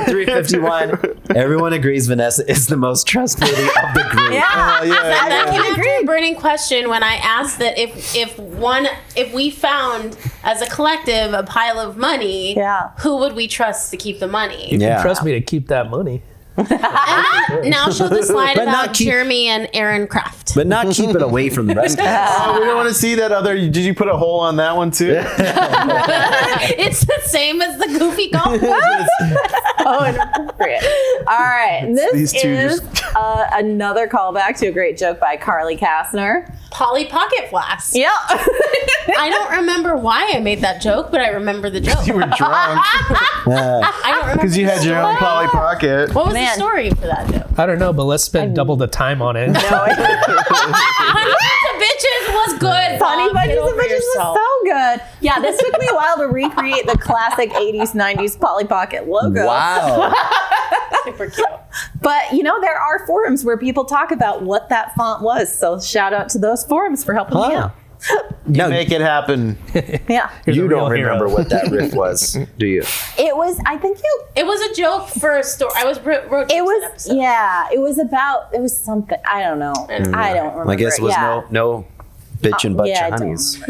351. Everyone agrees Vanessa is the most trustworthy of the group. Yeah. That came after a burning question when I asked that if we found as a collective a pile of money, who would we trust to keep the money? You can trust me to keep that money. And then now show the slide But not about keep- Jeremy and Aaron Kraft. But not keep it away from the rest of us. Oh, we don't want to see that other. Did you put a hole on that one too? It's the same as the goofy golf ball. Oh, inappropriate. All right. This These two is another callback to a great joke by Carly Kastner. Polly Pocket Flask. Yeah. I don't remember why I made that joke, but I remember the joke. You were drunk I don't remember because you the had your own story. Polly Pocket. What was Man. the story for that joke? I don't know, but let's spend double the time on it. Honey Bunches of Bitches was good. Funny Mom. Bunches Get of over Bitches yourself. was so good. Yeah, this took me a while to recreate the classic 80s, 90s Polly Pocket logo. Wow. Super cute. But, you know, there are forums where people talk about what that font was. So shout out to those forums for helping me out. No, Make it happen. Yeah. You're you the don't real hero. remember what that riff was, do you? It was, I think It was a joke for a story. I was wrote it jokes was, that episode. yeah, it was something. I don't know. I don't remember. I guess it was no bitch and bunch yeah, I of don't honeys.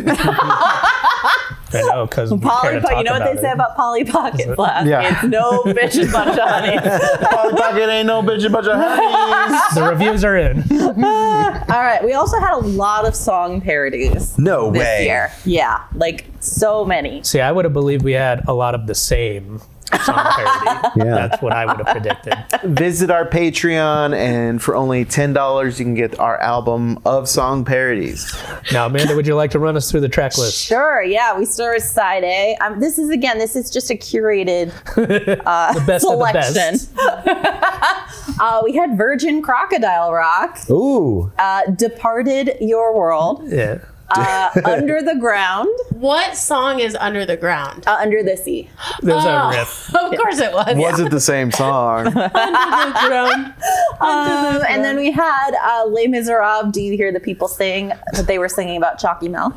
I know, because Polly, you know what they say about Polly Pocket Flask? Yeah. It's no bitch and bunch of honey. Polly Pocket ain't no bitch, a bunch of honeys. The reviews are in. All right. We also had a lot of song parodies No this way. year. Yeah, like so many. See, I would have believed we had a lot of the same song parody. Yeah. That's what I would have predicted. Visit our Patreon, and for only $10, you can get our album of song parodies. Now, Amanda, would you like to run us through the track list? Sure. Yeah, we start with side A. This is just a curated The best selection. of the best. We had Virgin Crocodile Rock, Ooh. Departed Your World, Yeah. Under the Ground, What song is Under the Ground? Under the Sea. There's a riff. Of course it was. Was it the same song? Under the Ground. And then we had Les Miserables, Do You Hear the People Sing? That they were singing about chalky milk.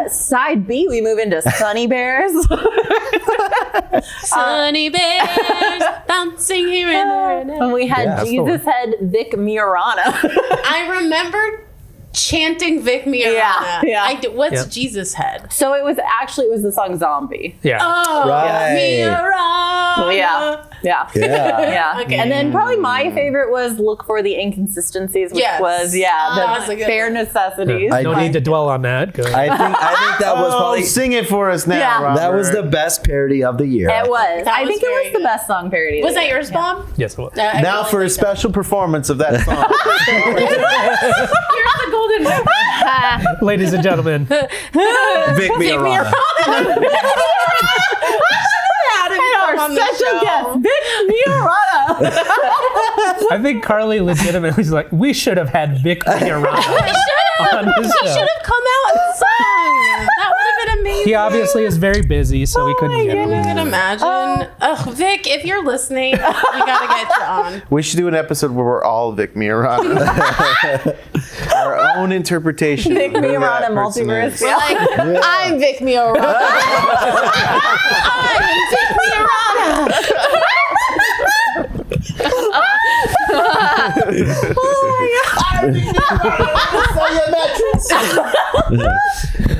Side B, we move into Sunny Bears. Sunny bears bouncing here and there. And we had Yeah, that's the Jesus Head Vic Miorana. I remember chanting Vic Miorana. Yeah. What's Yep. Jesus Head? So it was the song Zombie. Yeah. Oh, Right. Miorana. Yeah. Yeah. Yeah. Okay. And then probably my favorite was Look for the Inconsistencies, which Yes. was, that was a the good bare one. necessities. I No think- need to dwell on that. Go ahead. I think that was Oh, probably sing it for us now, Yeah. Robert. that was the best parody of the year. It was. That I was think it very was the good. best song parody. Was that yours, Bob? Yes, it was. I Now really for a like that. special performance of that song. Here's the golden mic. Ladies and gentlemen, Vic Miorana. Such a guest. Vic Miorana. I think Carly legitimately was like, we should have had Vic Miorana on this He show. should have come out and sung. That would have been amazing. He obviously is very busy, so we couldn't get him. I can imagine. Ugh, Vic, if you're listening, we gotta get you on. We should do an episode where we're all Vic Miorana. Our own interpretation. Vic of who Miorana that person multiverse. is. Yeah. Like, I'm Vic Miorana. I'm Vic Miorana.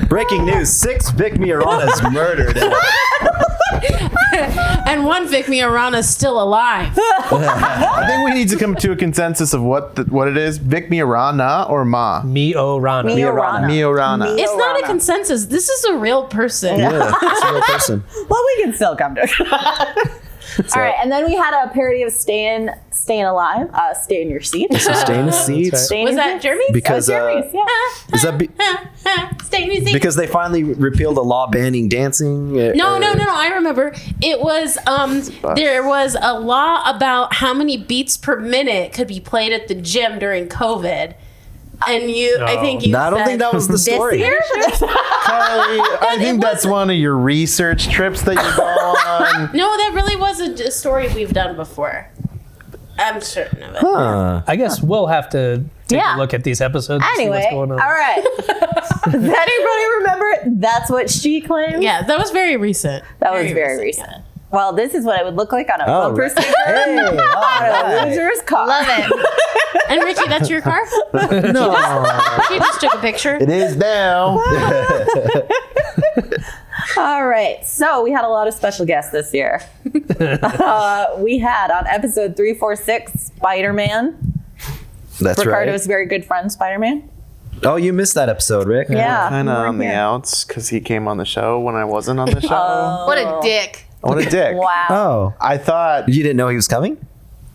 Breaking news: 6 Vic Mioranas murdered. And one Vic Miarana is still alive. I think we need to come to a consensus of what it is. Vic Miarana or Ma? Miorana. Miorana. It's not a consensus. This is a real person. Yeah, it's a real person. Well, we can still come to it. All right, and then we had a parody of Staying Alive, Stay in Your Seat. So stay in the seats. Stay in Was Your that Seat. Jeremy's? Because, Jeremy's, yeah. Is that Stay in your seat. because they finally repealed a law banning dancing? No. I remember. It was there was a law about how many beats per minute could be played at the gym during COVID. And I think you No, I don't said think that was the story. This year? Carly, I think that's one of your research trips that you go on. No, that really was a story we've done before. I'm certain of it. Huh. I guess we'll have to take Yeah. a look at these episodes and see Anyway, what's going on. all right. Does anybody remember That's What She Claims? Yeah, that was very recent. That was very recent. Well, this is what it would look like on a bumper right. sticker Hey, all on a right. loser's car. Love it. And Richie, that's your car? No. She just took a picture. It is now. All right. So we had a lot of special guests this year. We had on episode 346 Spider-Man. That's Ricardo's right. very good friend, Spider-Man. Oh, you missed that episode, Rick. Yeah. Kind of you weren't on the here. outs because he came on the show when I wasn't on the show. What a dick. What a dick. Wow. Oh. I thought, You didn't know he was coming?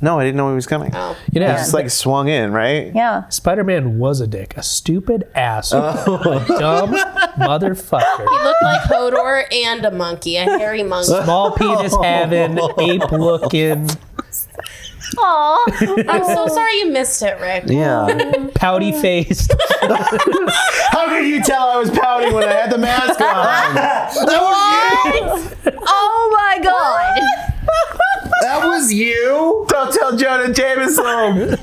no, I didn't know he was coming. Oh. You know, He just like swung in, right? Yeah. Spider-Man was a dick, a stupid asshole, a dumb motherfucker. He looked like Hodor and a monkey, a hairy monkey. Small penis having, ape looking, Aw, I'm so sorry you missed it, Rick. Yeah. pouty faced. How could you tell I was pouting when I had the mask on? Oh my god. That was you? Don't tell Jonah Jameson.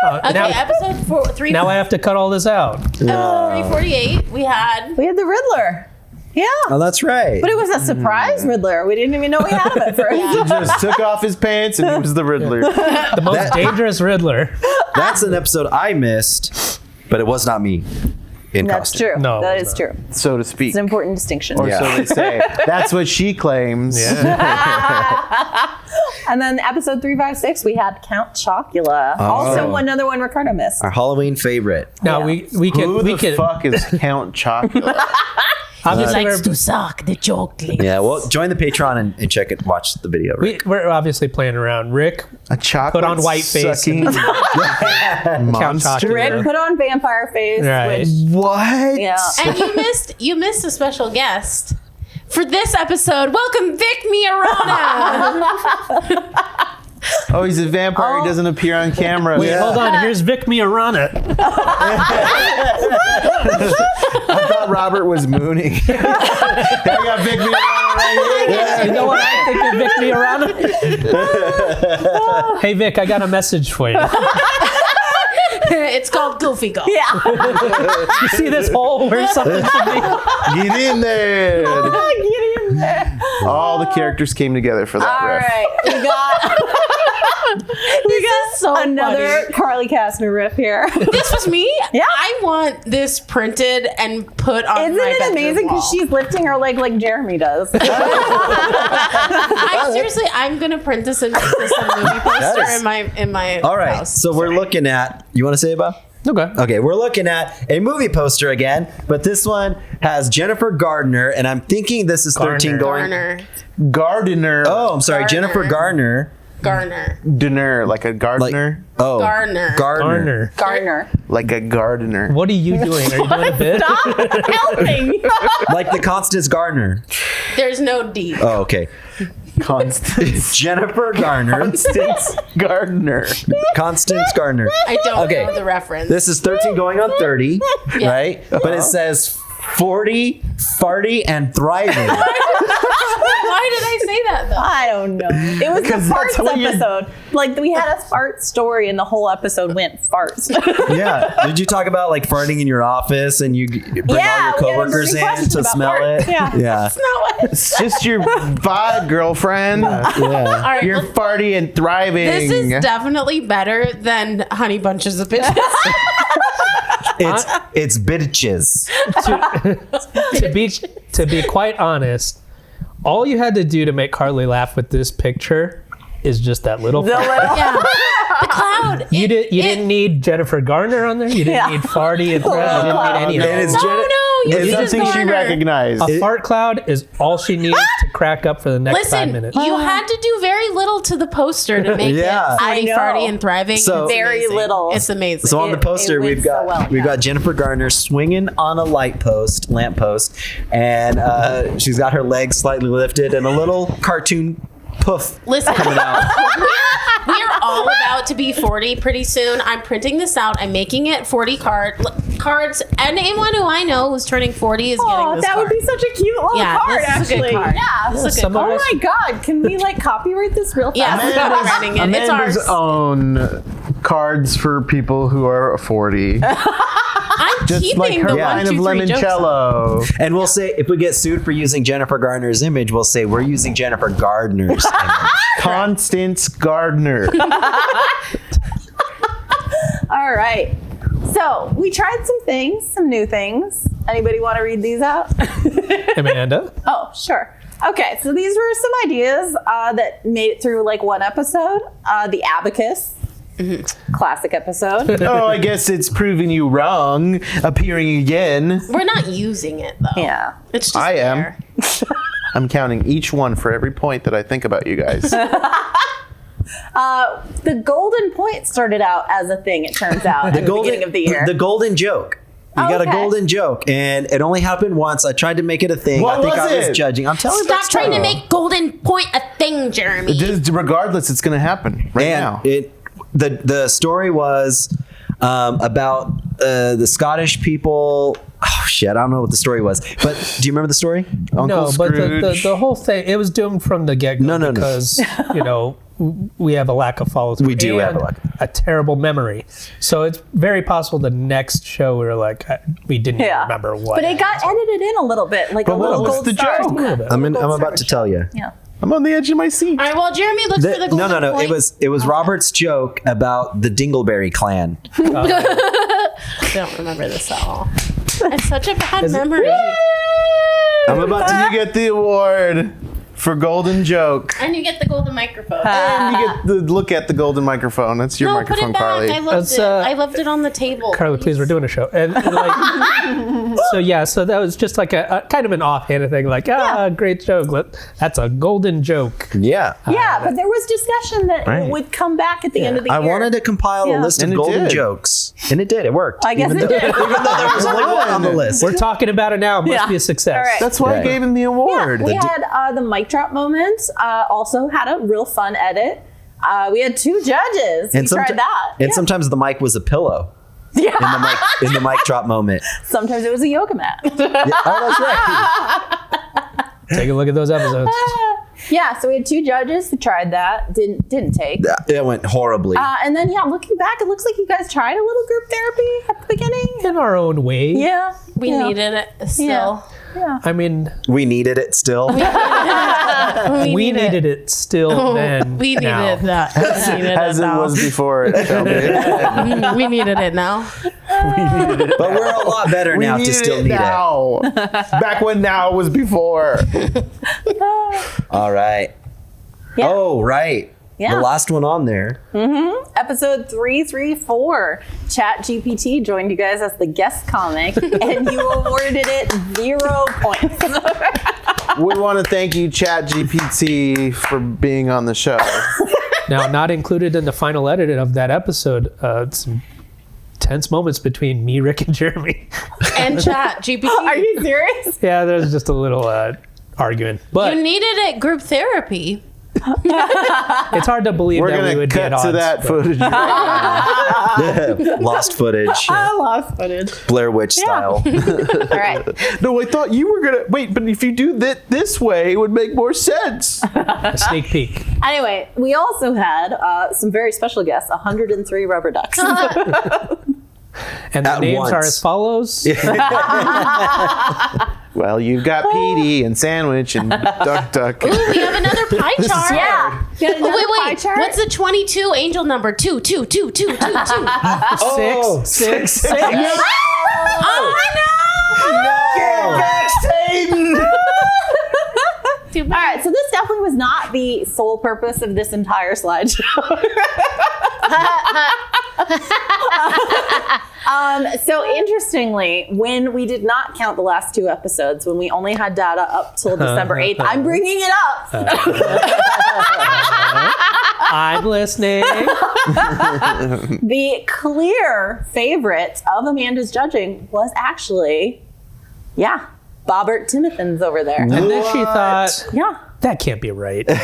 Okay, now, episode 3. now I have to cut all this out. Episode 348. We had. We had the Riddler. Yeah. Oh, that's right. But it was a surprise Riddler. We didn't even know we had him at first. He just took off his pants and he was the Riddler. The most dangerous Riddler. That's an episode I missed, but it was not me in That's costume. true. No, That it is was true. So to speak. It's an important distinction. Or Yeah. so they say. That's what she claims. And then episode 356, we had Count Chocula. Also another one Ricardo missed. Our Halloween favorite. Now we can Who we the can fuck is Count Chocula? obviously Likes to suck the chocolate. Yeah, well, join the Patreon and check it. Watch the video. Rick. we're obviously playing around. Rick, A chocolate Put on white face sucking Count monster. Chocula. Rick put on vampire face, Right. which What? yeah. And you missed a special guest for this episode. Welcome, Vic Miarana. Oh, he's a vampire. He doesn't appear on camera. Wait, hold on. Here's Vic Miarana. I thought Robert was mooning. I got Vic Miarana right here. You know what I think of Vic Miarana? Hey Vic, I got a message for you. It's called Goofy Go. Yeah. You see this hole where something should be? Get in there. Get in there. All the characters came together for that All riff. right. We got So another funny. Carly Kastner riff here. This was me. Yeah. I want this printed and put on Isn't my it bedroom amazing? wall. Because she's lifting her leg like Jeremy does. I'm gonna print this and make this a movie poster is- in my All right. house. So we're looking at. You want to say it, Bob? Okay. Okay, we're looking at a movie poster again, but this one has Jennifer Gardner, and I'm thinking this is 13 going. Garner. Oh, I'm sorry, Gardner. Jennifer Garner. Dinner, like a Like, gardener. oh, Garner. Gardner. Gardner. Like a gardener. What are you doing? Are you doing a bit? Helping. Like the Constance Gardner. There's no D. Oh, okay. Constance. Jennifer Garner. Constance Gardner. Constance Gardner. I don't Okay. know the reference. This is 13 going on 30, right? But it says 40, farty, and thriving. Why did I say that though? I don't know. It was the Because that's farts what you- episode. Like we had a fart story, and the whole episode went farts. Yeah. Did you talk about like farting in your office and you bring all your we had a coworkers big in question to about smell farts. it? Yeah. Yeah. That's not what. It's just your vibe, girlfriend. All right. You're well, farty and thriving. this is definitely better than Honey Bunches of Bitches. It's bitches. To be quite honest, all you had to do to make Carly laugh with this picture is just that little. Yeah. The cloud. You didn't need Jennifer Garner on there. You didn't need Farty and Fred. You didn't need any of And it's those. You It's needed something she Garner. recognized. A fart cloud is all she needs to crack up for the next 5 Listen, minutes. you had to do very little to the poster to make Yeah. it I Farty, know. Farty, and Thriving. So- It's Very amazing. little. It's amazing. So on the It poster, went we've so got well, we've yeah. got Jennifer Garner swinging on a lamp post, and she's got her legs slightly lifted and a little cartoon poof Listen, coming out. we are all about to be 40 pretty soon. I'm printing this out. I'm making it 40 cards. And anyone who I know who's turning 40 is getting Oh, this that card. would be such a cute little Yeah, card, this is a actually. good card. Yeah. This is a good Some of card. Oh us- my God! Can we like copyright this real fast? Yeah, we're copywriting it. It's Amanda's ours. own cards for people who are 40. I'm Just keeping like her the line 1, 2, of 3 jokes. limoncello. And we'll say, if we get sued for using Jennifer Garner's image, we'll say we're using Jennifer Gardner's image. Constance Gardner. All right. So we tried some things, some new things. Anybody want to read these out? Amanda. Oh, sure. Okay, so these were some ideas that made it through like one episode. The Abacus, classic episode. Oh, I guess it's proving you wrong. Appearing again. We're not using it, though. Yeah. It's just I am. there. I'm counting each one for every point that I think about you guys. The golden point started out as a thing, it turns out, at the beginning of the year. The golden joke. You got a Okay. golden joke, and it only happened once. I tried to make it a thing. What I think was I was it? judging. I'm telling you. Stop trying to make Golden Point a thing, Jeremy. Just regardless, it's going to happen right now. The story was about the Scottish people. Oh shit! I don't know what the story was, but do you remember the story? Uncle No, but Scrooge. the whole thing, it was doomed from the get-go. No. Because, we have a lack of follow-through. We do have a and lack. a terrible memory. So it's very possible the next show we were like, we didn't even remember what. But it got edited in a little bit, like a But what little was gold the star. joke? Yeah. I'm Gold about to star. tell you. Yeah. I'm on the edge of my seat. All right, well, Jeremy looks for the Golden No. Point. It was Robert's joke about the Dingleberry clan. I don't remember this at all. I have such a bad memory. I'm about You to. get the award for golden joke. And you get the golden microphone. And you get the look at the golden microphone. That's your No, put microphone, it back. Carly. I loved That's, it. I loved it on the table. Carly, please, we're doing a show. And like, so that was just like a kind of an offhanded thing, like, great joke. That's a golden joke. Yeah. Yeah, but there was discussion that Right. it would come back at the end of the I year. wanted to compile Yeah. a list of And it golden did. jokes, and it did. It worked. I guess even it though, did. Even though there was only one on the list. We're talking about it now. It must Yeah. be a success. All right. That's why I Right. gave him the award. We had the mic drop moment. Also had a real fun edit. We had 2 judges. We someti- tried that. And sometimes the mic was a pillow Yeah. in the mic drop moment. Sometimes it was a yoga mat. Yeah. Oh, that's right. Take a look at those episodes. Yeah, so we had 2 judges who tried that. Didn't take. It went horribly. And then looking back, it looks like you guys tried a little group therapy at the beginning. In our own way. Yeah. We yeah. needed it still. Yeah. I mean, We needed it still. we needed it still then. We needed now. that. We needed As it it now. was before, Shelby. We needed it now. But we're a lot better now to still need it. now. Back when now was before. All right. Yeah. Oh, right. Yeah. The last one on there. Episode 334, ChatGPT joined you guys as the guest comic, and you awarded it 0 points. We want to thank you, ChatGPT, for being on the show. Now, not included in the final edit of that episode, some tense moments between me, Rick, and Jeremy. And Chat GPT. Are you serious? Yeah, there's just a little arguing. But You needed it group therapy. it's hard to believe We're that we going to would cut get to odds. that footage. Lost footage. I lost footage. Blair Witch style. All right. No, I thought you were going to... Wait, but if you do that this way, it would make more sense. A sneak peek. Anyway, we also had some very special guests, 103 rubber ducks. And the At names are once. as follows. Well, you've got Petey and Sandwich and Duck Duck. Ooh, we have another pie chart. Yeah. You got Oh, another pie wait. chart? What's the 22 angel number? 2, 2, 2, 2, 2, 2. Oh, Six. Oh, no! Back, Satan! Too All bad. so this definitely was not the sole purpose of this entire slideshow. So interestingly, when we did not count the last 2 episodes, when we only had data up till December 8th, I'm bringing it up. I'm listening. The clear favorite of Amanda's judging was actually, Bobbert Timothons over there. And then she thought, Yeah. that can't be right. It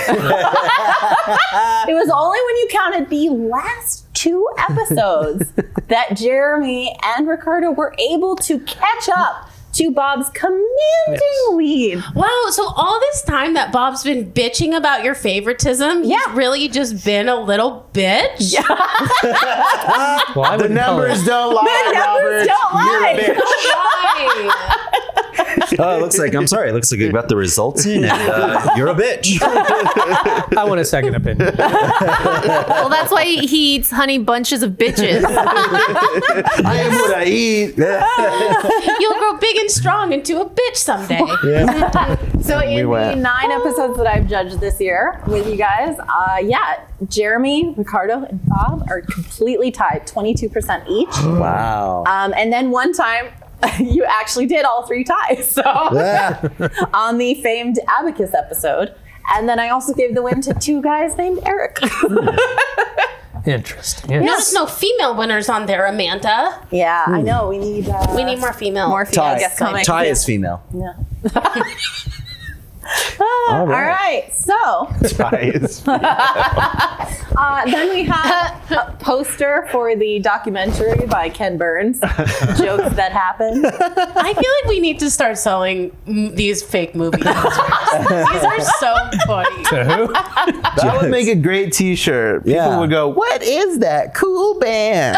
was only when you counted the last 2 episodes that Jeremy and Ricardo were able to catch up to Bob's commanding lead. Wow, so all this time that Bob's been bitching about your favoritism, he's really just been a little bitch? Well, I The wouldn't call numbers it- don't lie, The numbers Robert. don't lie. You're a bitch. Why? Oh, it looks like it looks like you got the results in, and you're a bitch. I want a second opinion. Well, that's why he eats honey bunches of bitches. I am what I eat. You'll grow big and strong into a bitch someday. So in the went. 9 episodes that I've judged this year with you guys, Jeremy, Ricardo, and Bob are completely tied, 22% each. Wow. And then one time, you actually did all 3 ties. So on the famed Abacus episode. And then I also gave the win to 2 guys named Eric. Interesting. Notice no female winners on there, Amanda. Yeah, I know. We need more female. more female Ty, guests coming. Ty is female. Yeah. All right. So then we have a poster for the documentary by Ken Burns, Jokes That Happen. I feel like we need to start selling these fake movie posters. These are so funny. To who? That would make a great T-shirt. People Yeah. would go, "What is that cool band?"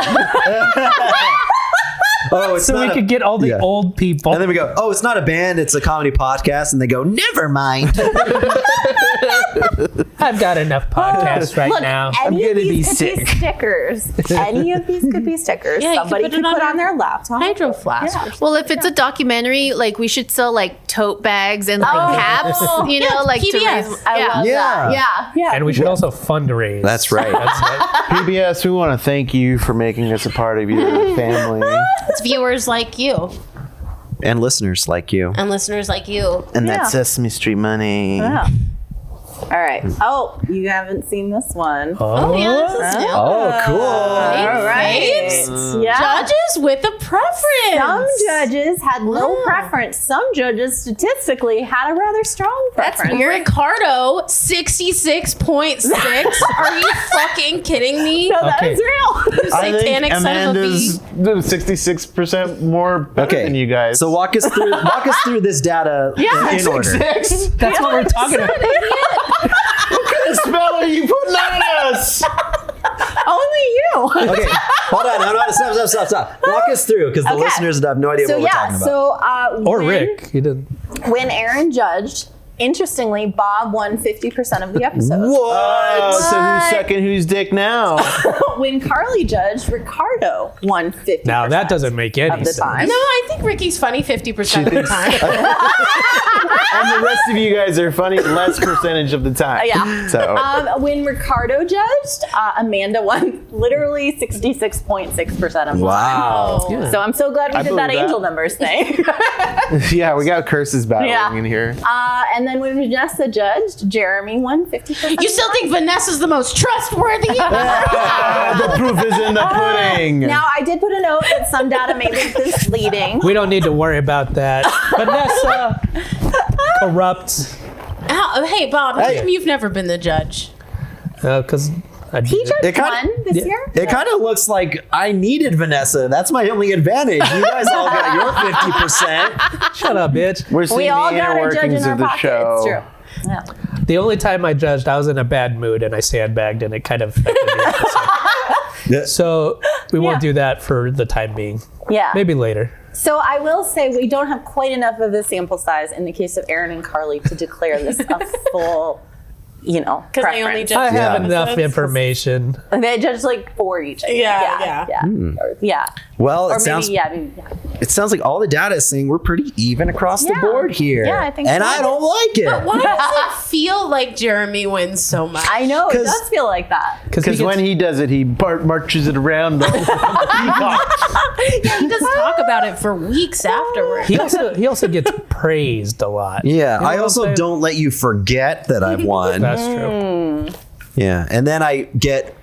Oh, it's So we not could get all the old people. and then we go, oh, it's not a band, it's a comedy podcast. And they go, never mind. I've got enough podcasts right now. I'm Any of gonna be these could be sick. stickers. Any of these could be stickers. Yeah, you could Somebody put could it on put on their their laptop. Hydro flask. Yeah. Well, if it's a documentary, like we should sell like tote bags and like caps, you know, Yeah, like to PBS. raise. I love Yeah. that. Yeah. And we should also fundraise. That's right. PBS, we want to thank you for making us a part of your family. It's viewers like you And listeners like you. and listeners like you. And Yeah. that Sesame Street money. Yeah. All right. Oh, you haven't seen this one. Oh, yeah, this is new. Oh, cool. All right. Yeah. Judges with a preference. Some judges had no preference. Some judges statistically had a rather strong preference. Ricardo, 66.6. Are you fucking kidding me? No, that Okay. is real. You satanic son of a Amanda's bee. 66% more better Okay. than you guys. So walk us through this data in order. 66? That's what we're talking about. What kind of spell are you putting on us? Only you. Okay, hold on. No, stop. Walk us through, because the Okay. listeners have no idea So what we're yeah, talking about. so Or when, Rick. He didn't. when Aaron judged, interestingly, Bob won 50% of the episodes. Oh, so who's second, who's dick now? When Carly judged, Ricardo won 50%. Now that doesn't make any of the sense. time. No, I think Ricky's funny 50% of the time. And the rest of you guys are funny less percentage of the time. Yeah. So When Ricardo judged, Amanda won literally 66.6% of the Wow. Oh. So I'm so glad we I did that believe angel that. numbers thing. yeah, we got curses battling in here. And then when Vanessa judged, Jeremy won 50%. You still think Vanessa's the most trustworthy? The proof is in the pudding. Now, I did put a note that some data may be misleading. We don't need to worry about that. Vanessa, corrupt. Hey, Bob, how come you've never been the judge? Because I He did. judged It kinda- one this year. It kind of looks like I needed Vanessa. That's my only advantage. You guys all got your 50%. Shut up, bitch. We're seeing We all the got inner a judge workings in our of the pocket. show. It's true. Yeah. The only time I judged, I was in a bad mood and I sandbagged, and it kind of affected the episode. So we won't do that for the time being. Yeah. Maybe later. So I will say we don't have quite enough of a sample size in the case of Aaron and Carly to declare this a full, Because they only preference. judge I have the enough episodes. They judged like 4 each. I think. Yeah. Yeah. Or, yeah. Well, Or it sounds maybe, yeah. it sounds like all the data is saying we're pretty even across the Yeah. board here. Yeah, I think And so. I don't like it. But why does it feel like Jeremy wins so much? I know it 'Cause- does feel like that. Because when he does it, he marches it around. He does talk about it for weeks afterwards. he also gets praised a lot. Yeah, You know I what also I'm saying? don't let you forget that I've won. That's true. Yeah, and then I get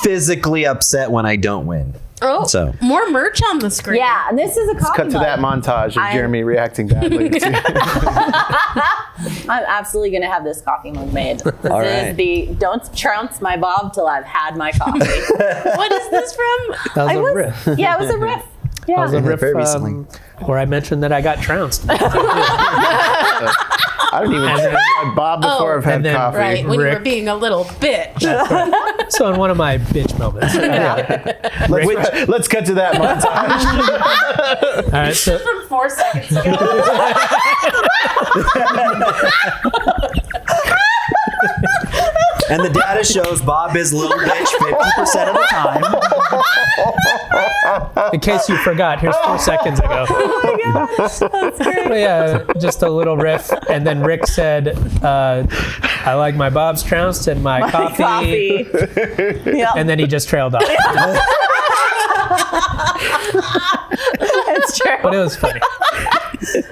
physically upset when I don't win. Oh, So. more merch on the screen. Yeah, and this is a coffee Cut to mug. that montage of I'm- Jeremy reacting badly. I'm absolutely going to have this coffee mug made. This All is right. the don't trounce my bob till I've had my coffee. What is this from? That was I a was- riff. Yeah, it was a riff. Yeah. That was a riff Very recently. where I mentioned that I got trounced. I don't even say my Bob before I've had and then- coffee. Right, when you were Rick. being a little bitch. So in one of my bitch moments. Let's cut to that montage. All right, so From 4 seconds ago. And the data shows Bob is little bitch 50% of the time. in case you forgot, here's 4 seconds ago. But yeah, just a little riff, and then Rick said, "I like my Bob's trounced and my coffee," Yeah, and then he just trailed off. it's true. But it was funny.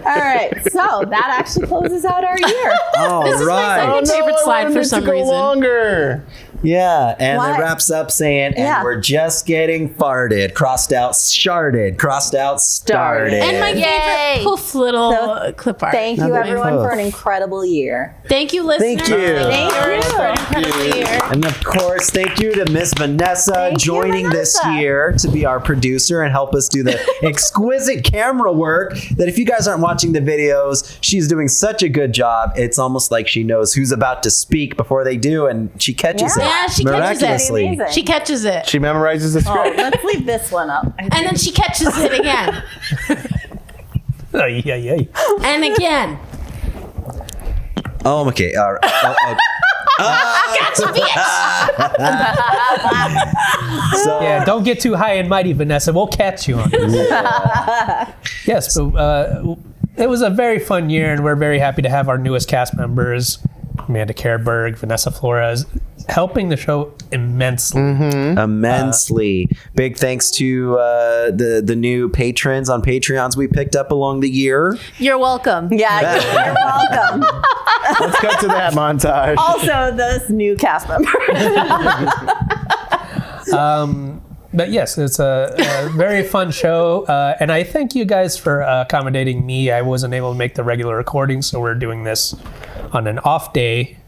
All right, so that actually closes out our year. All This is my right. second favorite slide for some reason. Longer. Yeah, and What? it wraps up saying, and Yeah. we're just getting farted, crossed out, sharded, crossed out, started. And my Yay. favorite poof little So, clip art. Thank you, Another everyone, poof. for an incredible year. Thank you, listeners. Thank you. Thank you. For an incredible year. And of course, thank you to Miss Vanessa Thank you, joining this Vanessa. year to be our producer and help us do the exquisite camera work that if you guys aren't watching the videos, she's doing such a good job. It's almost like she knows who's about to speak before they do, and she catches Yeah. it Yeah, she catches it. miraculously. Amazing. She catches it. She memorizes the Oh, script. let's leave this one up. And then she catches it again. Oh, yeah. And again. Oh, okay. All right. Gotcha, bitch! So, Yeah, don't get too high and mighty, Vanessa. We'll catch you on this. Yes, but it was a very fun year, and we're very happy to have our newest cast members, Amanda Kerberg, Vanessa Flores, helping the show immensely. immensely. Big thanks to the new patrons on Patreons we picked up along the year. You're welcome. Yeah, you're welcome. Let's cut to that montage. Also, this new cast member. But yes, it's a very fun show, and I thank you guys for accommodating me. I wasn't able to make the regular recording, so we're doing this on an off day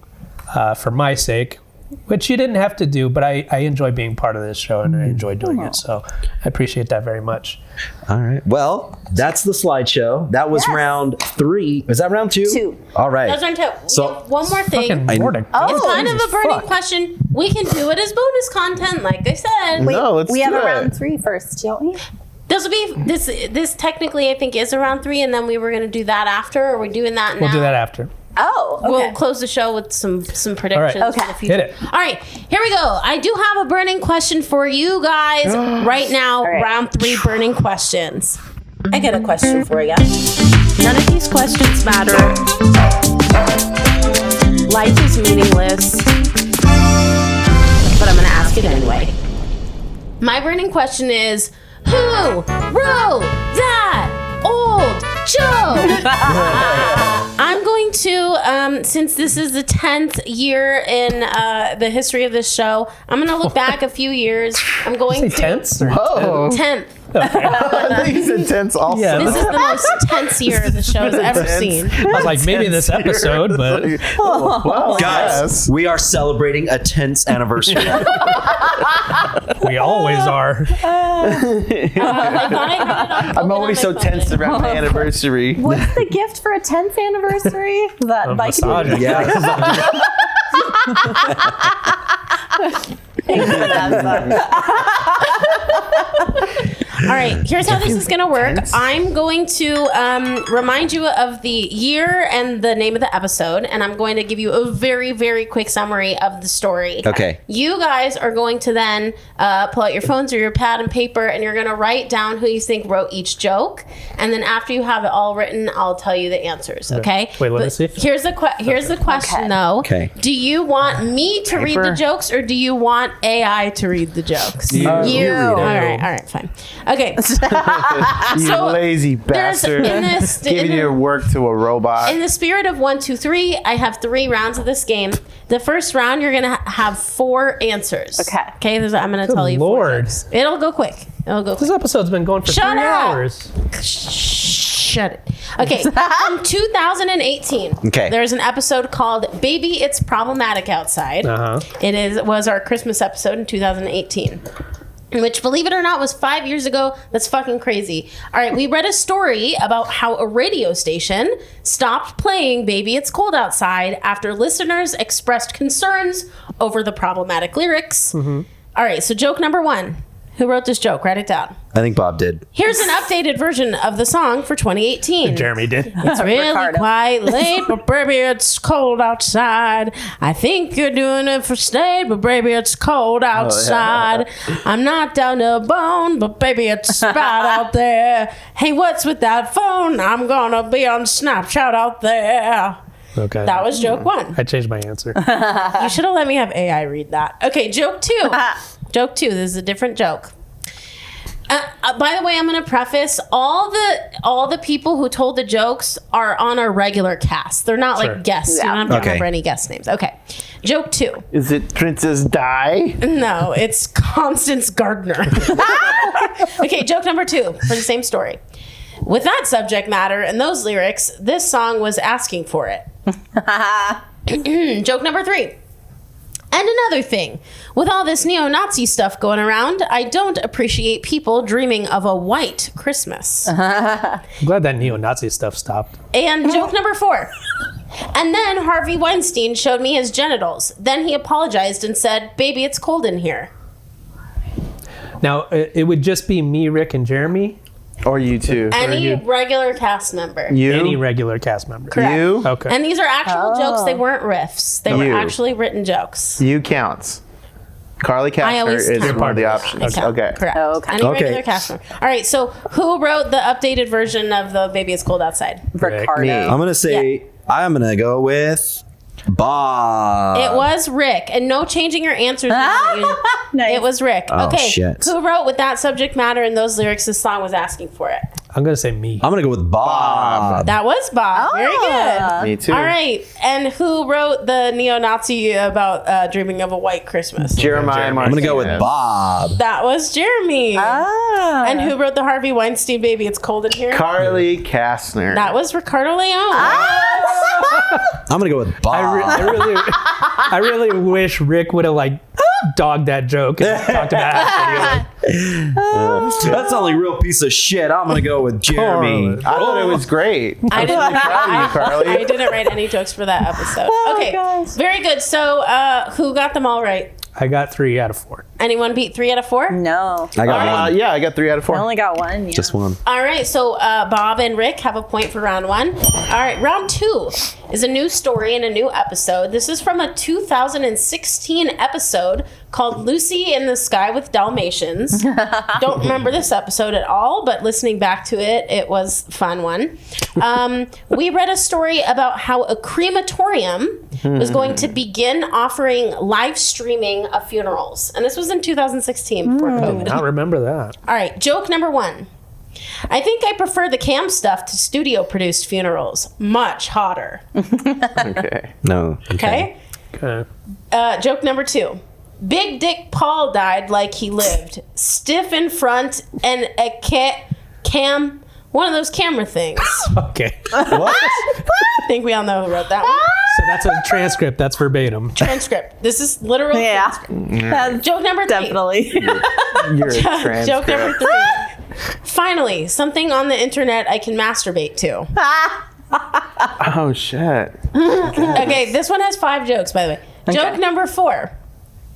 for my sake, which you didn't have to do, but I enjoy being part of this show, and I enjoy doing it, so I appreciate that very much. All right. Well, that's the slideshow. That was Yes. round 3. Was that round 2? 2. All right. That's on So- one more thing. Fucking morning. It's kind of Jesus a burning fuck. question. We can do it as bonus content, like I said. No, let's we do have a it. round 3 first, don't we? This will be this technically I think is a round 3, and then we were gonna do that after. Or we're doing that now. We'll do that after. Oh, okay. We'll close the show with some predictions. All right. for the future. Hit it. All right, here we go. I do have a burning question for you guys right now. right. Round 3 burning questions. I got a question for you. None of these questions matter. Life is meaningless, but I'm going to ask it anyway. My burning question is, who wrote that old joke? I'm going to, since this is the 10th year in the history of this show, I'm going to look back a few years. I'm going Say to tense? Or Oh, 10th. I think he's intense also. Yeah, This is the most tense year the show has ever seen. I was like, maybe this episode, but Well, Guys, yes. we are celebrating a 10th anniversary. we always are. I thought I heard it on I'm already on so my tense phone. around my anniversary. What's the gift for a 10th anniversary? That A bike. massage. Yeah. All right, here's how this is going to work. I'm going to remind you of the year and the name of the episode, and I'm going to give you a very, very quick summary of the story. Okay. You guys are going to then pull out your phones or your pad and paper, and you're going to write down who you think wrote each joke. And then after you have it all written, I'll tell you the answers, okay? Wait, let me But see. Here's the question, Okay. though. Okay. Do you want me to read the Paper. jokes, or do you want AI to read the jokes? You All read it. right, fine. Okay. You So, lazy there's- bastard. in this- in Giving the- your work to a robot. In the spirit of 1, 2, 3, I have 3 rounds of this game. The first round, you're gonna have 4 answers. Okay. Okay. I'm gonna tell you 4 Lord. jokes. It'll go quick. This episode's been going for Shut 3 up. hours. Shut it. Okay. From 2018. Okay. There's an episode called "Baby, It's Problematic Outside." Uh-huh. It was our Christmas episode in 2018. Which, believe it or not, was 5 years ago. That's fucking crazy. All right, we read a story about how a radio station stopped playing Baby It's Cold Outside after listeners expressed concerns over the problematic lyrics. All right, so joke number 1. Who wrote this joke? Write it down. I think Bob did. Here's an updated version of the song for 2018. Jeremy did. It's really Ricardo. quite late, but baby, it's cold outside. I think you're doing it for state, but baby, it's cold outside. I'm not down to a bone, but baby, it's bad out there. Hey, what's with that phone? I'm gonna be on Snapchat out there. Okay. That was joke 1. I changed my answer. You should have let me have AI read that. Okay, joke 2. Joke 2. This is a different joke. By the way, I'm going to preface all the people who told the jokes are on our regular cast. They're not Sure. like guests. You Yeah. don't have to Okay. remember any guest names. Okay. Joke 2. Is it Princess Di? No, it's Constance Gardner. Okay, joke number 2 for the same story. With that subject matter and those lyrics, this song was asking for it. Joke number 3. And another thing, with all this neo-Nazi stuff going around, I don't appreciate people dreaming of a white Christmas. I'm glad that neo-Nazi stuff stopped. And joke number 4. And then Harvey Weinstein showed me his genitals. Then he apologized and said, "Baby, it's cold in here." Now, it would just be me, Rick, and Jeremy. Or you two? Any you. regular cast member. Any You? regular cast member. Correct. You? Okay. And these are actual jokes. They weren't riffs. They were You. actually written jokes. You counts. Carly I Kastner always is count. one of the I options. count. Okay. Correct. Okay. Any Okay. regular cast member. All right. So who wrote the updated version of the "Baby It's Cold Outside"? Ricardo. Me. I'm gonna say I'm gonna go with Bob. It was Rick, and no changing your answers. Nice. It was Rick. Oh, Okay. shit. Who wrote with that subject matter and those lyrics? This song was asking for it. I'm going to say me. I'm gonna go with Bob. That was Bob. Very good. Me too. All right. And who wrote the neo-Nazi about dreaming of a white Christmas? Jeremiah I'm gonna go with Martinez. Bob. That was Jeremy. Ah. And who wrote the Harvey Weinstein "Baby It's Cold in Here"? Carly Kastner. That was Ricardo Leone. I'm gonna go with Bob. I really wish Rick would have like dogged that joke and talked about it. That's the only real piece of shit. I'm gonna go with Jeremy. I thought it was great. I didn't, Proud of you, Carly. I didn't write any jokes for that episode. Okay, gosh. very good. So, who got them all right? I got 3 out of 4. Anyone beat 3 out of 4? No. I got one. Yeah, I got 3 out of 4. I only got one. Yeah. Just one. All right, so Bob and Rick have a point for round 1. All right, round 2 is a new story and a new episode. This is from a 2016 episode called "Lucy in the Sky with Dalmatians." Don't remember this episode at all, but listening back to it, it was a fun one. We read a story about how a crematorium was going to begin offering live streaming of funerals. And this was in 2016 before COVID. I remember that. All right, joke number 1. I think I prefer the cam stuff to studio produced funerals. Much hotter. Okay. No. Okay? Okay. Joke number 2. Big Dick Paul died like he lived. Stiff in front and a cam. One of those camera things. Okay. What? I think we all know who wrote that one. So that's a transcript. That's verbatim. Transcript. This is literal Yeah. transcript. That's Joke number 3. definitely. You're a transcript. Joke number 3. Finally, something on the internet I can masturbate to. Oh, shit. Okay, this one has 5 jokes, by the way. Joke number 4.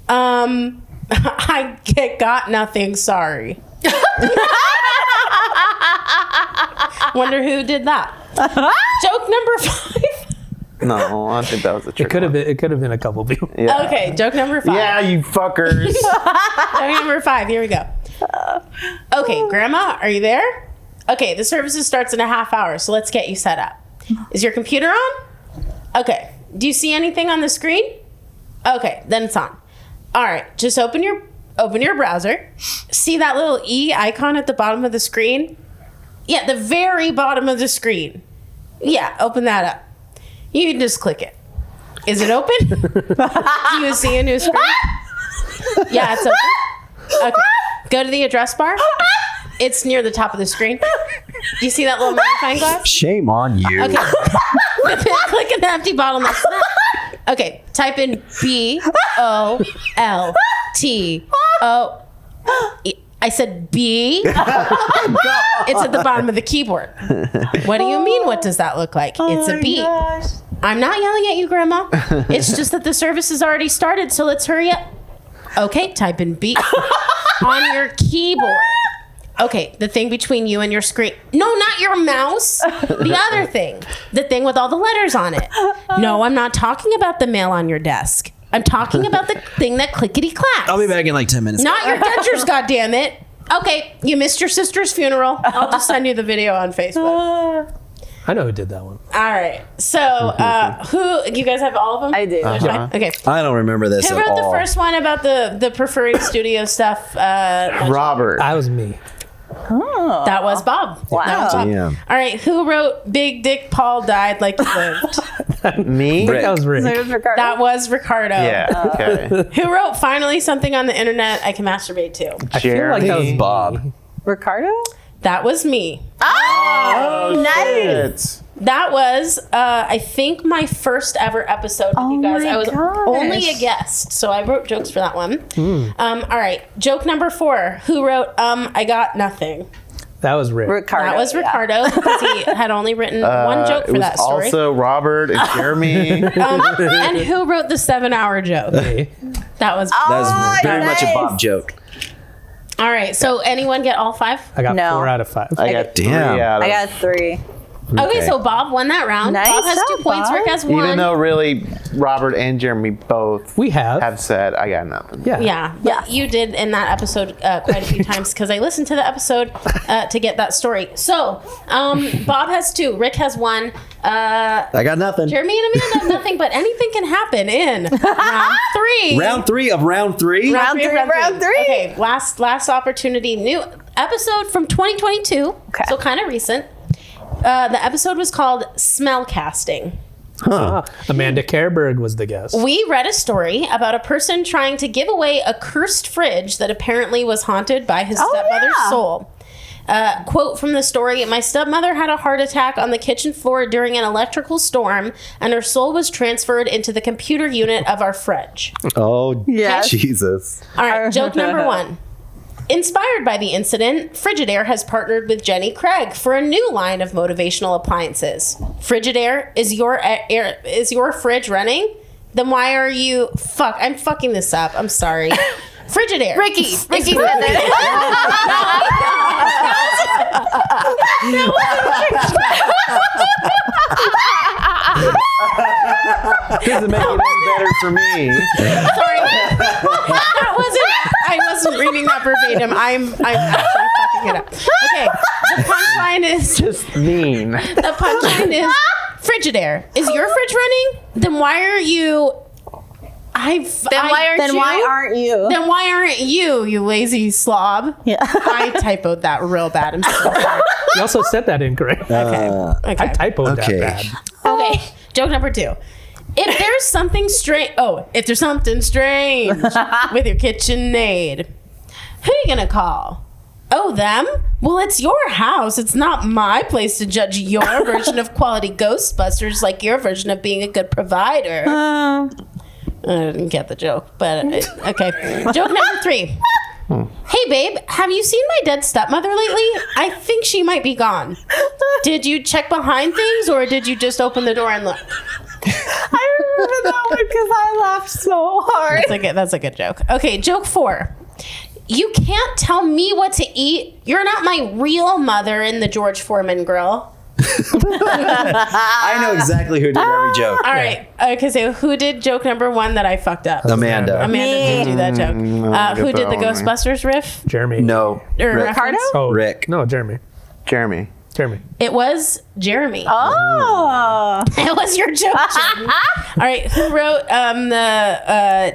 I got nothing, sorry. Wonder who did that. Joke number 5. No, I think that was a trick. It could have been a couple people. Yeah. Okay, joke number 5. Yeah, you fuckers. Joke number 5. Here we go. Okay, Grandma, are you there? Okay, the services starts in a half hour, so let's get you set up. Is your computer on? Okay. Do you see anything on the screen? Okay, then it's on. All right, just open your browser. See that little E icon at the bottom of the screen? Yeah, the very bottom of the screen. Yeah, open that up. You can just click it. Is it open? Do you see a new screen? Yeah, it's open. Okay. Go to the address bar. It's near the top of the screen. Do you see that little magnifying glass? Shame on you. Okay. Click an empty bottle next to that. Okay. Type in BOLTO. I said B. It's at the bottom of the keyboard. What do you mean? What does that look like? It's a B. I'm not yelling at you, Grandma. It's just that the service has already started, so let's hurry up. Okay, type in B on your keyboard. Okay, the thing between you and your screen. No, not your mouse. The other thing. The thing with all the letters on it. No, I'm not talking about the mail on your desk. I'm talking about the thing that clickety clacks. I'll be back in like 10 minutes. Not your dentures, goddammit. Okay, you missed your sister's funeral. I'll just send you the video on Facebook. I know who did that one. All right. So, who? You guys have all of them? I do. Okay. I don't remember this Who at wrote all. the first one about the preferring studio stuff? Robert. That was me. That was Bob. Wow. That was Bob. Damn. All right. Who wrote Big Dick Paul Died Like He Lived? Me? Rick. That was Rick. There's Ricardo. That was Ricardo. Yeah. Okay. Who wrote Finally Something on the Internet I Can Masturbate To? I feel like that was Jeremy. Bob. Ricardo? That was me. Oh, nice. That was, I think, my first ever episode with you guys. my I was gosh. only a guest, so I wrote jokes for that one. All right, joke number 4. Who wrote I Got Nothing? That was Rick. Ricardo. That was Ricardo, because he had only written one joke for it was that story. also Robert and Jeremy. And who wrote the 7-hour joke? Hey. That was That was very much a nice. Bob joke. All right, so anyone get all 5? I got No. 4 out of 5. I got Damn. 3 out of I got 3. Okay, so Bob won that round. Nice Bob has job, 2 points. Bob. Rick has 1. Even though really Robert and Jeremy both We have. said I got nothing. Yeah. Yeah, but you did in that episode quite a few times because I listened to the episode to get that story. So, Bob has 2, Rick has 1, I got nothing. Jeremy and Amanda have nothing, but anything can happen in round 3. Round 3 of round 3? Round three. round three. Okay, last opportunity. New episode from 2022, Okay. so kind of recent. The episode was called Smell Casting. Amanda Kerberg was the guest. We read a story about a person trying to give away a cursed fridge that apparently was haunted by his stepmother's yeah. soul. Quote from the story: "My stepmother had a heart attack on the kitchen floor during an electrical storm, and her soul was transferred into the computer unit of our fridge." Oh, Yes. Jesus. All right, joke number 1. Inspired by the incident, Frigidaire has partnered with Jenny Craig for a new line of motivational appliances. Frigidaire, is your fridge running? Then why are you... Fuck, I'm fucking this up. I'm sorry. Frigidaire. Ricky said that. Doesn't make it any better for me. Sorry. I wasn't reading that verbatim. I'm actually fucking it up. Okay. The punchline is... Just mean. The punchline is Frigidaire. Is your fridge running? Then why are you... Then why aren't Then you? why aren't you? Then why aren't you lazy slob? Yeah. I typoed that real bad. I'm so sorry. You also said that incorrect. Okay. I typoed okay. that bad. Okay. Joke number 2. If there's something strange with your KitchenAid, who are you gonna call? Oh, them? Well, it's your house. It's not my place to judge your version of quality Ghostbusters like your version of being a good provider. I didn't get the joke, but okay. Joke number 3. Hey, babe, have you seen my dead stepmother lately? I think she might be gone. Did you check behind things or did you just open the door and look? I remember that one because I laughed so hard. That's a good joke. Okay, joke 4. You can't tell me what to eat. You're not my real mother in the George Foreman grill. I know exactly who did every joke. All right. Okay, so who did joke number 1 that I fucked up? Amanda. Amanda did do that joke. Who did the Ghostbusters riff? Jeremy. No. Or Rick. reference? Oh, Rick. No, Jeremy. Jeremy. It was Jeremy. Oh. It was your joke, Jeremy. All right. Who wrote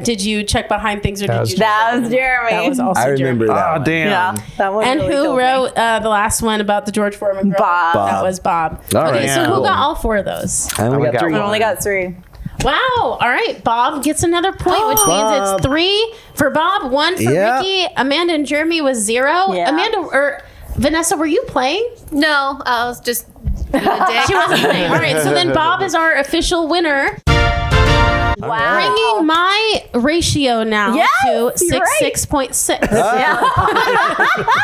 did you check behind things or did you? That was Jeremy. That was also I remember Jeremy. that. Oh, one. damn. Yeah, that one. And really who killed me. wrote the last one about the George Foreman grill? Bob. That was Bob. All Okay, right. so who Cool. got all 4 of those? I only got 3. I only got 3. Wow. All right. Bob gets another point, which means it's 3 for Bob, 1 for Yeah. Ricky. Amanda and Jeremy was 0. Yeah. Amanda or Vanessa, were you playing? No, I was just being a dick. She wasn't playing. All right. So then Bob is our official winner. Wow. Bringing my ratio now Yes, to you're right. 6.6.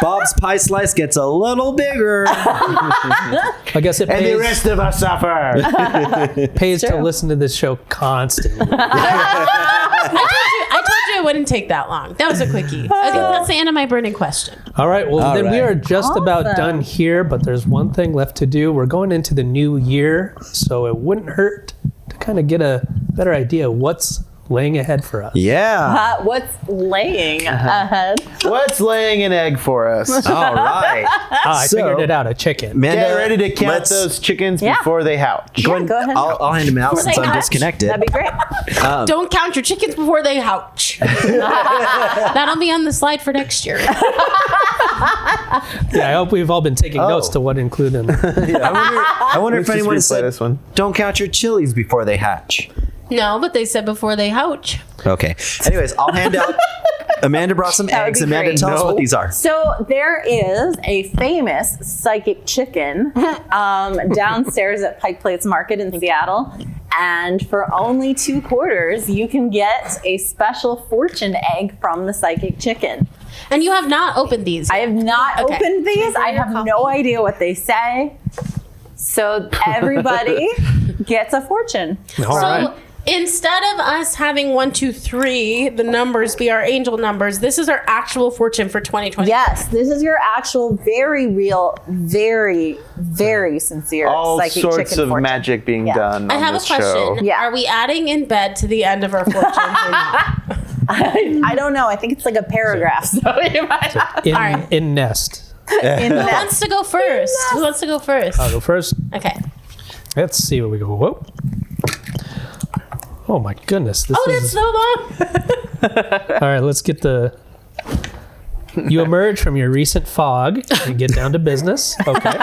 Bob's pie slice gets a little bigger. I guess it And the pays, rest of us suffer. pays to listen to this show constantly. I told you it wouldn't take that long. That was a quickie. Okay, that's the end of my burning question. All right, well, All then we right. are just about done here, but there's one thing left to do. We're going into the new year, so it wouldn't hurt to kind of get a better idea of what's laying ahead for us. Yeah. What's laying ahead? What's laying an egg for us? All right. I figured it out, a chicken. Amanda, Get ready to count let's- those chickens Yeah. before they hatch. Go, go ahead. I'll hand him out since they I'm hatch. disconnected. That'd be great. Don't count your chickens before they hatch. That'll be on the slide for next year. Yeah, I hope we've all been taking notes to what include in. I wonder if Let's just anyone replay said, this one. don't count your chilies before they hatch. No, but they said before they hatch. Okay. Anyways, I'll hand out. Amanda brought some That would eggs. be Amanda, great. tell us No. what these are. So there is a famous psychic chicken downstairs at Pike Place Market in Seattle. And for only 2 quarters, you can get a special fortune egg from the psychic chicken. And you have not opened these. I have not Okay. opened these. I your have no idea what they say. So everybody gets a fortune. All So right. instead of us having 1, 2, 3, the numbers be our angel numbers, this is our actual fortune for 2020. Yes, this is your actual, very real, very, very sincere All psychic sorts chicken of fortune. magic being done I on have a this show. question. Yeah. Are we adding in bed to the end of our fortunes or not? I don't know. I think it's like a paragraph. So you might In, right. in nest. in Who that. wants to go first? Who wants to go first? I'll go first. Okay. Let's see what we go. Whoa. Oh my goodness. This Oh, that's is. so long. All right, let's get the. You emerge from your recent fog and get down to business. Okay.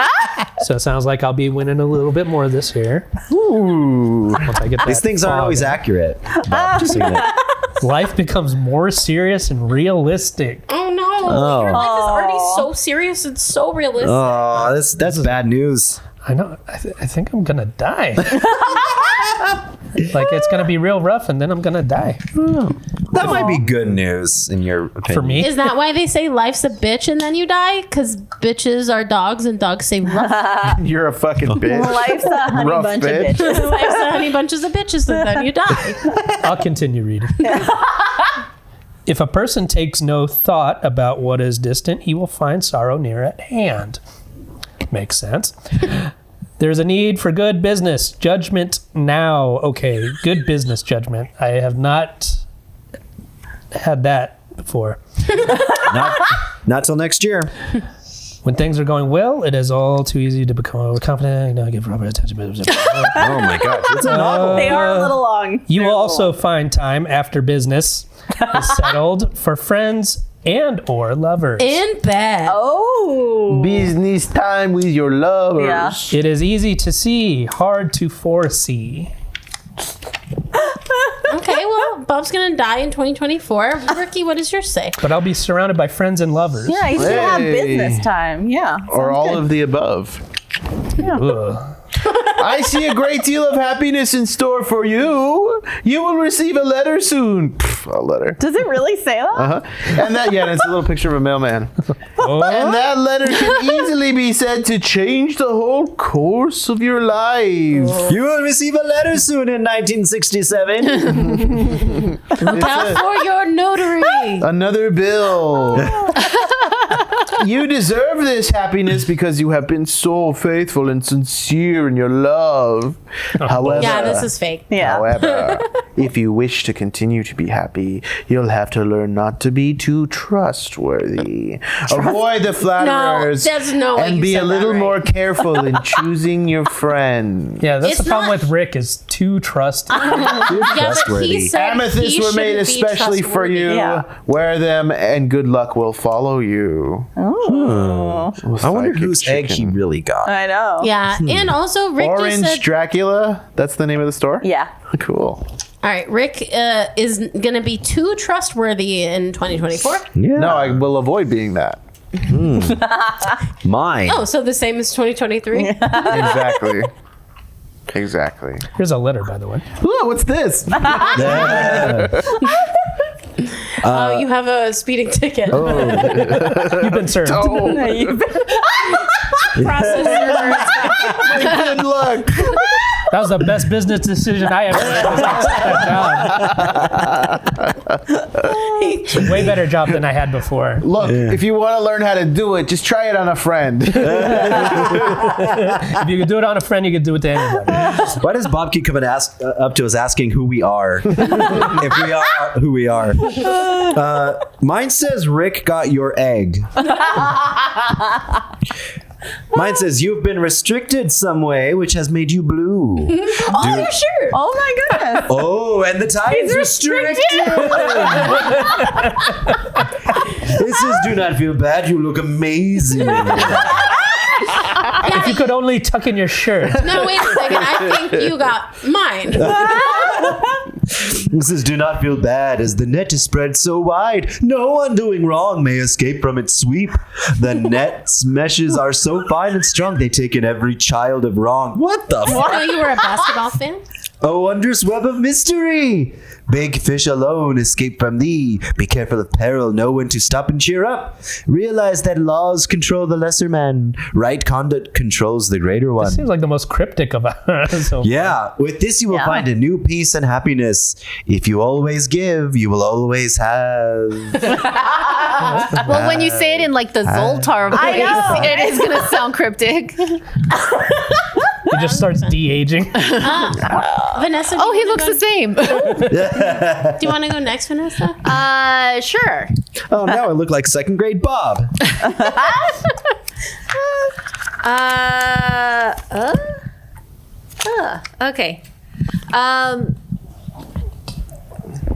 So it sounds like I'll be winning a little bit more this year. Ooh. Once I get These that things aren't fog always in. accurate. Bob, just so you know. Life becomes more serious and realistic. Oh no. Oh. Your life is already so serious and so realistic. Oh, that's bad news. I know. I think I'm gonna die. Like it's gonna be real rough, and then I'm gonna die. That might be good news in your opinion. For me, Is that why they say life's a bitch and then you die? Because bitches are dogs and dogs say rough. You're a fucking bitch. Life's a honey Rough bunch bitch. of bitches. Life's a honey bunches of bitches and then you die. I'll continue reading. If a person takes no thought about what is distant, he will find sorrow near at hand. Makes sense. There's a need for good business judgment now. Okay, good business judgment. I have not had that before. Not till next year. When things are going well, it is all too easy to become overconfident. Not give proper attention. Oh my gosh. It's a novel. They are a little long. You They're will a little also long. find time after business is settled for friends and or lovers. In bed. Oh. Business time with your lovers. Yeah. It is easy to see, hard to foresee. Okay, well, Bob's gonna die in 2024. Ricky, what does yours say? But I'll be surrounded by friends and lovers. Yeah, you should have Hey. business time. Yeah. Or sounds all good. of the above. Ugh. I see a great deal of happiness in store for you. You will receive a letter soon. Pff, a letter. Does it really say that? Uh-huh. And that, yeah, and it's a little picture of a mailman. Oh. And that letter can easily be said to change the whole course of your life. You will receive a letter soon in 1967. Look out for your notary. Another bill. You deserve this happiness because you have been so faithful and sincere in your love. However, Yeah, this is fake. Yeah. However, if you wish to continue to be happy, you'll have to learn not to be too trustworthy. Avoid the flatterers there's no way and you be said a that little right. more careful in choosing your friends. Yeah, that's It's the problem not- with Rick is too trusting. Yeah, but he Trustworthy. said Amethysts he were made shouldn't be especially for you. trustworthy. Yeah. Wear them and good luck will follow you. Oh. I wonder Psychic whose egg he chicken. really got. I know. Yeah, and also Rick just Orange said. Dracula? That's the name of the store? Yeah. Cool. All right, Rick is going to be too trustworthy in 2024. Yeah. No, I will avoid being that. Mine. Oh, so the same as 2023? Exactly. Exactly. Here's a letter, by the way. Ooh, what's this? Oh, you have a speeding ticket. You've been served. Oh, Processor. good luck. That was the best business decision I ever made. That job. Way better job than I had before. Look, if you want to learn how to do it, just try it on a friend. If you could do it on a friend, you could do it to anybody. Why does Bob keep coming up to us asking who we are? If we are who we are. Mine says Rick got your egg. Mine says you've been restricted some way, which has made you blue. Oh, your shirt. Oh my goodness. Oh, and the tie is restricted. It says, do not feel bad. You look amazing. If you could only tuck in your shirt. No, wait a second. I think you got mine. It says, do not feel bad as the net is spread so wide. No one doing wrong may escape from its sweep. The net's meshes are so fine and strong, they take in every child of wrong. What the fuck? Oh, you were a basketball fan? Oh, wondrous web of mystery! Big fish alone escape from thee. Be careful of peril, know when to stop and cheer up. Realize that laws control the lesser man. Right conduct controls the greater one. Seems like the most cryptic of so Yeah, with this you will find a new peace and happiness. If you always give, you will always have. Well, when you say it in like the Zoltar voice, it is going to sound cryptic. He just starts de-aging. Vanessa? Oh, he looks the same. Do you want to go next, Vanessa? Sure. Oh, now I look like second grade Bob. Okay.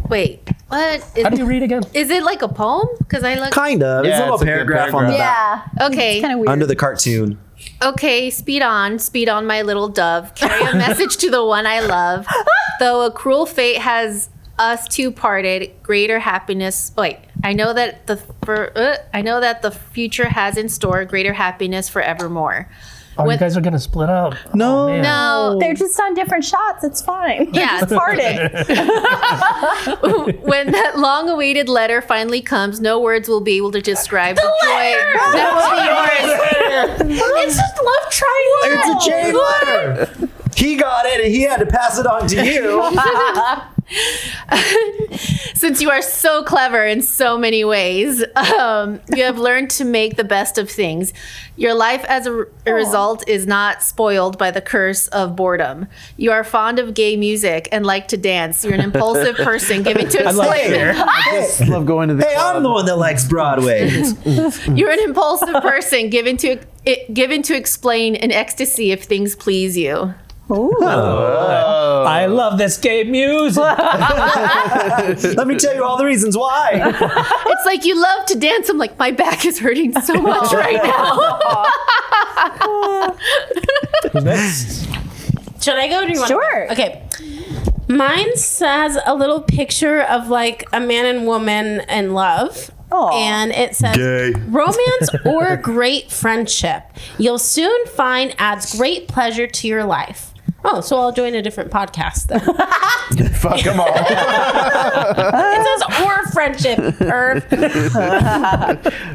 Wait. What How do you read again? is it like a poem? Because I look. Kind of. It's a Yeah, little it's a good paragraph on the paragraph. back. Okay. Kind of weird. Under the cartoon. Okay, speed on, my little dove. Carry a message to the one I love. Though a cruel fate has us two parted, greater happiness. Wait, I know that the future has in store greater happiness forevermore. Oh, When- you guys are going to split up. No. Oh, man. No, They're just on different shots. It's fine. Yeah. It's parted. when that long-awaited letter finally comes, no words will be able to describe the joy that will be yours. It's just love triangle. It's a chain letter. He got it and he had to pass it on to you. Since you are so clever in so many ways, you have learned to make the best of things. Your life as a result is not spoiled by the curse of boredom. You are fond of gay music and like to dance. You're an impulsive person given to I love excitement. hair. I love going to the Hey, club. I'm the one that likes Broadway. You're an impulsive person given to explain an ecstasy if things please you. I love this gay music. Let me tell you all the reasons why. It's like you love to dance. I'm like, my back is hurting so much right now. Who's next? Should I go? Or do you want Sure. To go? Okay. Mine has a little picture of like a man and woman in love. Aw. And it says, Gay. romance or great friendship you'll soon find adds great pleasure to your life. Oh, so I'll join a different podcast then. Fuck them all. It says or friendship.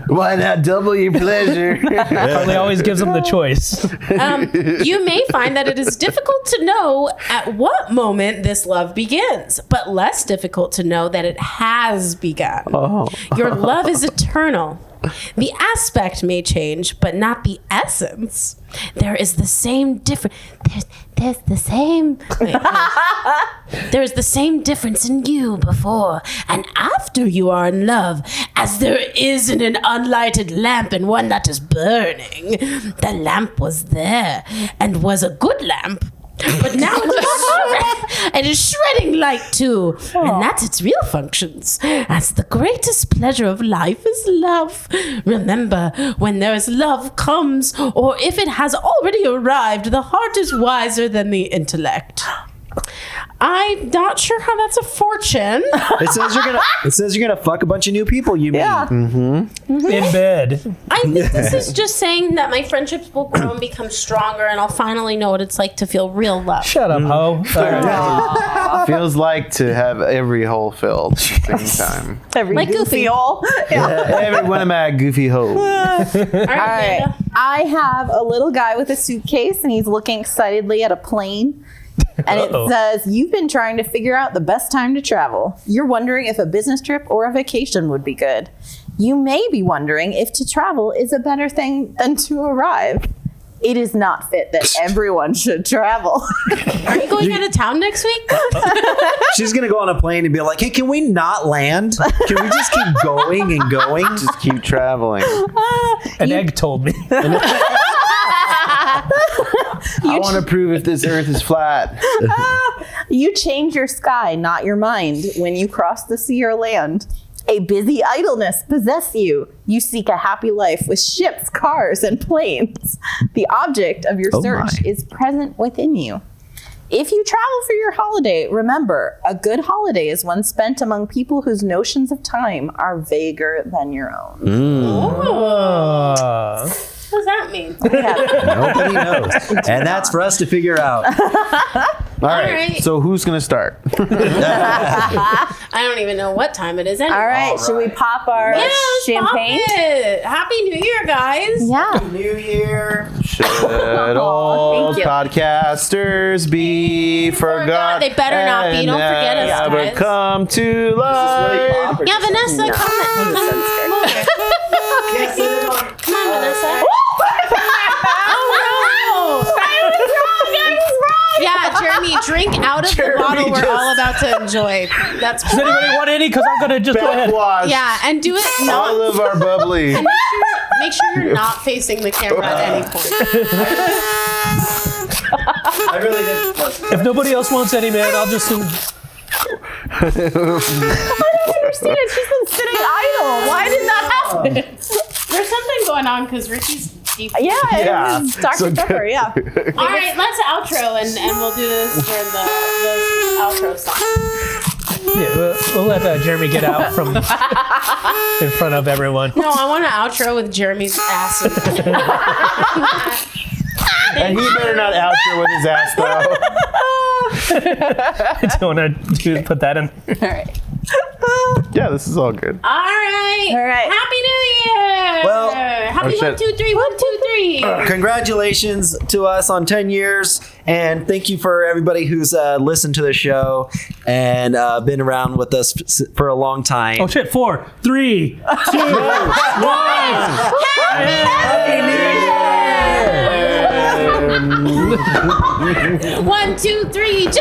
Why not double your pleasure? Harley always gives them the choice. You may find that it is difficult to know at what moment this love begins, but less difficult to know that it has begun. Your love is eternal. The aspect may change, but not the essence. There is the same difference. There's the same. Wait, no. There is the same difference in you before and after you are in love, as there is in an unlighted lamp and one that is burning. The lamp was there and was a good lamp. But now it is shredding light too. And that's its real functions. As the greatest pleasure of life is love. Remember, when there is love comes, or if it has already arrived, the heart is wiser than the intellect. I'm not sure how that's a fortune. It says you're gonna fuck a bunch of new people you meet. In bed. I think this is just saying that my friendships will grow and become stronger, and I'll finally know what it's like to feel real love. Shut up, ho. Feels like to have every hole filled at the same time. Every Like Goofy. hole. Every one of my goofy holes. All right. Alright. I have a little guy with a suitcase and he's looking excitedly at a plane. And it says, you've been trying to figure out the best time to travel. You're wondering if a business trip or a vacation would be good. You may be wondering if to travel is a better thing than to arrive. It is not fit that everyone should travel. Are you going out of town next week? She's gonna go on a plane and be like, "Hey, can we not land? Can we just keep going and going? Just keep traveling. An egg told me. I want to prove if this earth is flat. You change your sky, not your mind, when you cross the sea or land. A busy idleness possess you. You seek a happy life with ships, cars, and planes. The object of your search is present within you. If you travel for your holiday, remember, a good holiday is one spent among people whose notions of time are vaguer than your own. What does that mean? Nobody knows, and that's for us to figure out." All right. right. So who's going to start? I don't even know what time it is anymore. All right, should we pop our champagne? Pop it. Happy New Year, guys. Yeah. New Year. Should old thank you. podcasters be forgot? They better not be. and Don't forget us, never guys. come to life. Yeah, Vanessa, come over. Come on, Vanessa. Yeah, Jeremy, drink out of the bottle we're all about to enjoy. That's Does anybody want any? Because I'm going to just go ahead. Backwash. yeah, and do it All not. of our bubbly. Make sure you're not facing the camera at any point. I really didn't. If nobody else wants any, man, I'll just... I don't understand. She's been sitting idle. Why did that happen? There's something going on because Ricky's deep. Yeah, Yeah. it was Dr. Pepper, yeah. All right, let's outro and we'll do this for the outro song. Yeah, we'll let Jeremy get out from in front of everyone. No, I want to outro with Jeremy's ass. And he better not outro with his ass, though. Do you want to put that in? All right. Yeah, this is all good. All right. All right. Happy New Year. Well- happy Oh, 1, 2, 3, 1, 2, 3. Congratulations to us on 10 years, and thank you for everybody who's listened to the show and been around with us for a long time. Oh shit! 4, 3, 2, 1. Happy New Year! 1, 2, 3, Jones.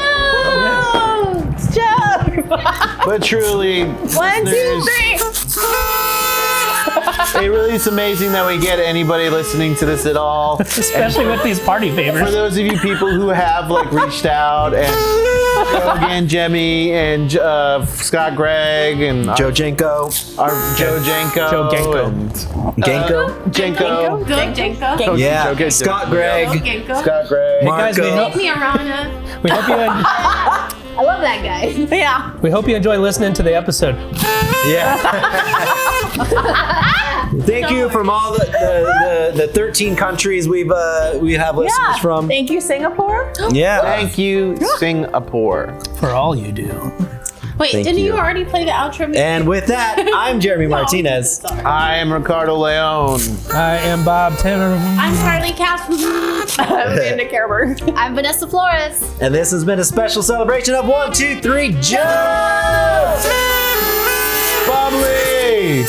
But truly, 1, 2, 3. it really is amazing that we get anybody listening to this at all. Especially with these party For favors. those of you people who have like reached out, and Rogan, Jemmy, and Scott Gregg, and Joe Jenko. our Joe Janko. Joe Genko. And, Genko? Janko. Good, Jenko. Yeah. Joe Scott Go, Greg. Genko. Scott Gregg. Hey guys, Marco. Make me a Rana. we hope you I love that guy. Yeah. We hope you enjoy listening to the episode. Yeah. Thank you from all the 13 countries we have listeners from. Thank you, Singapore. Yeah. Thank you, Singapore. For all you do. Wait, Thank didn't you you. already play the outro music? And with that, I'm Jeremy Martinez. I am Ricardo Leone. I am Bob Tanner. I'm Carly Cass. I'm Amanda Kerber. I'm Vanessa Flores. And this has been a special celebration of 1, 2, 3, jokes! Bubbly.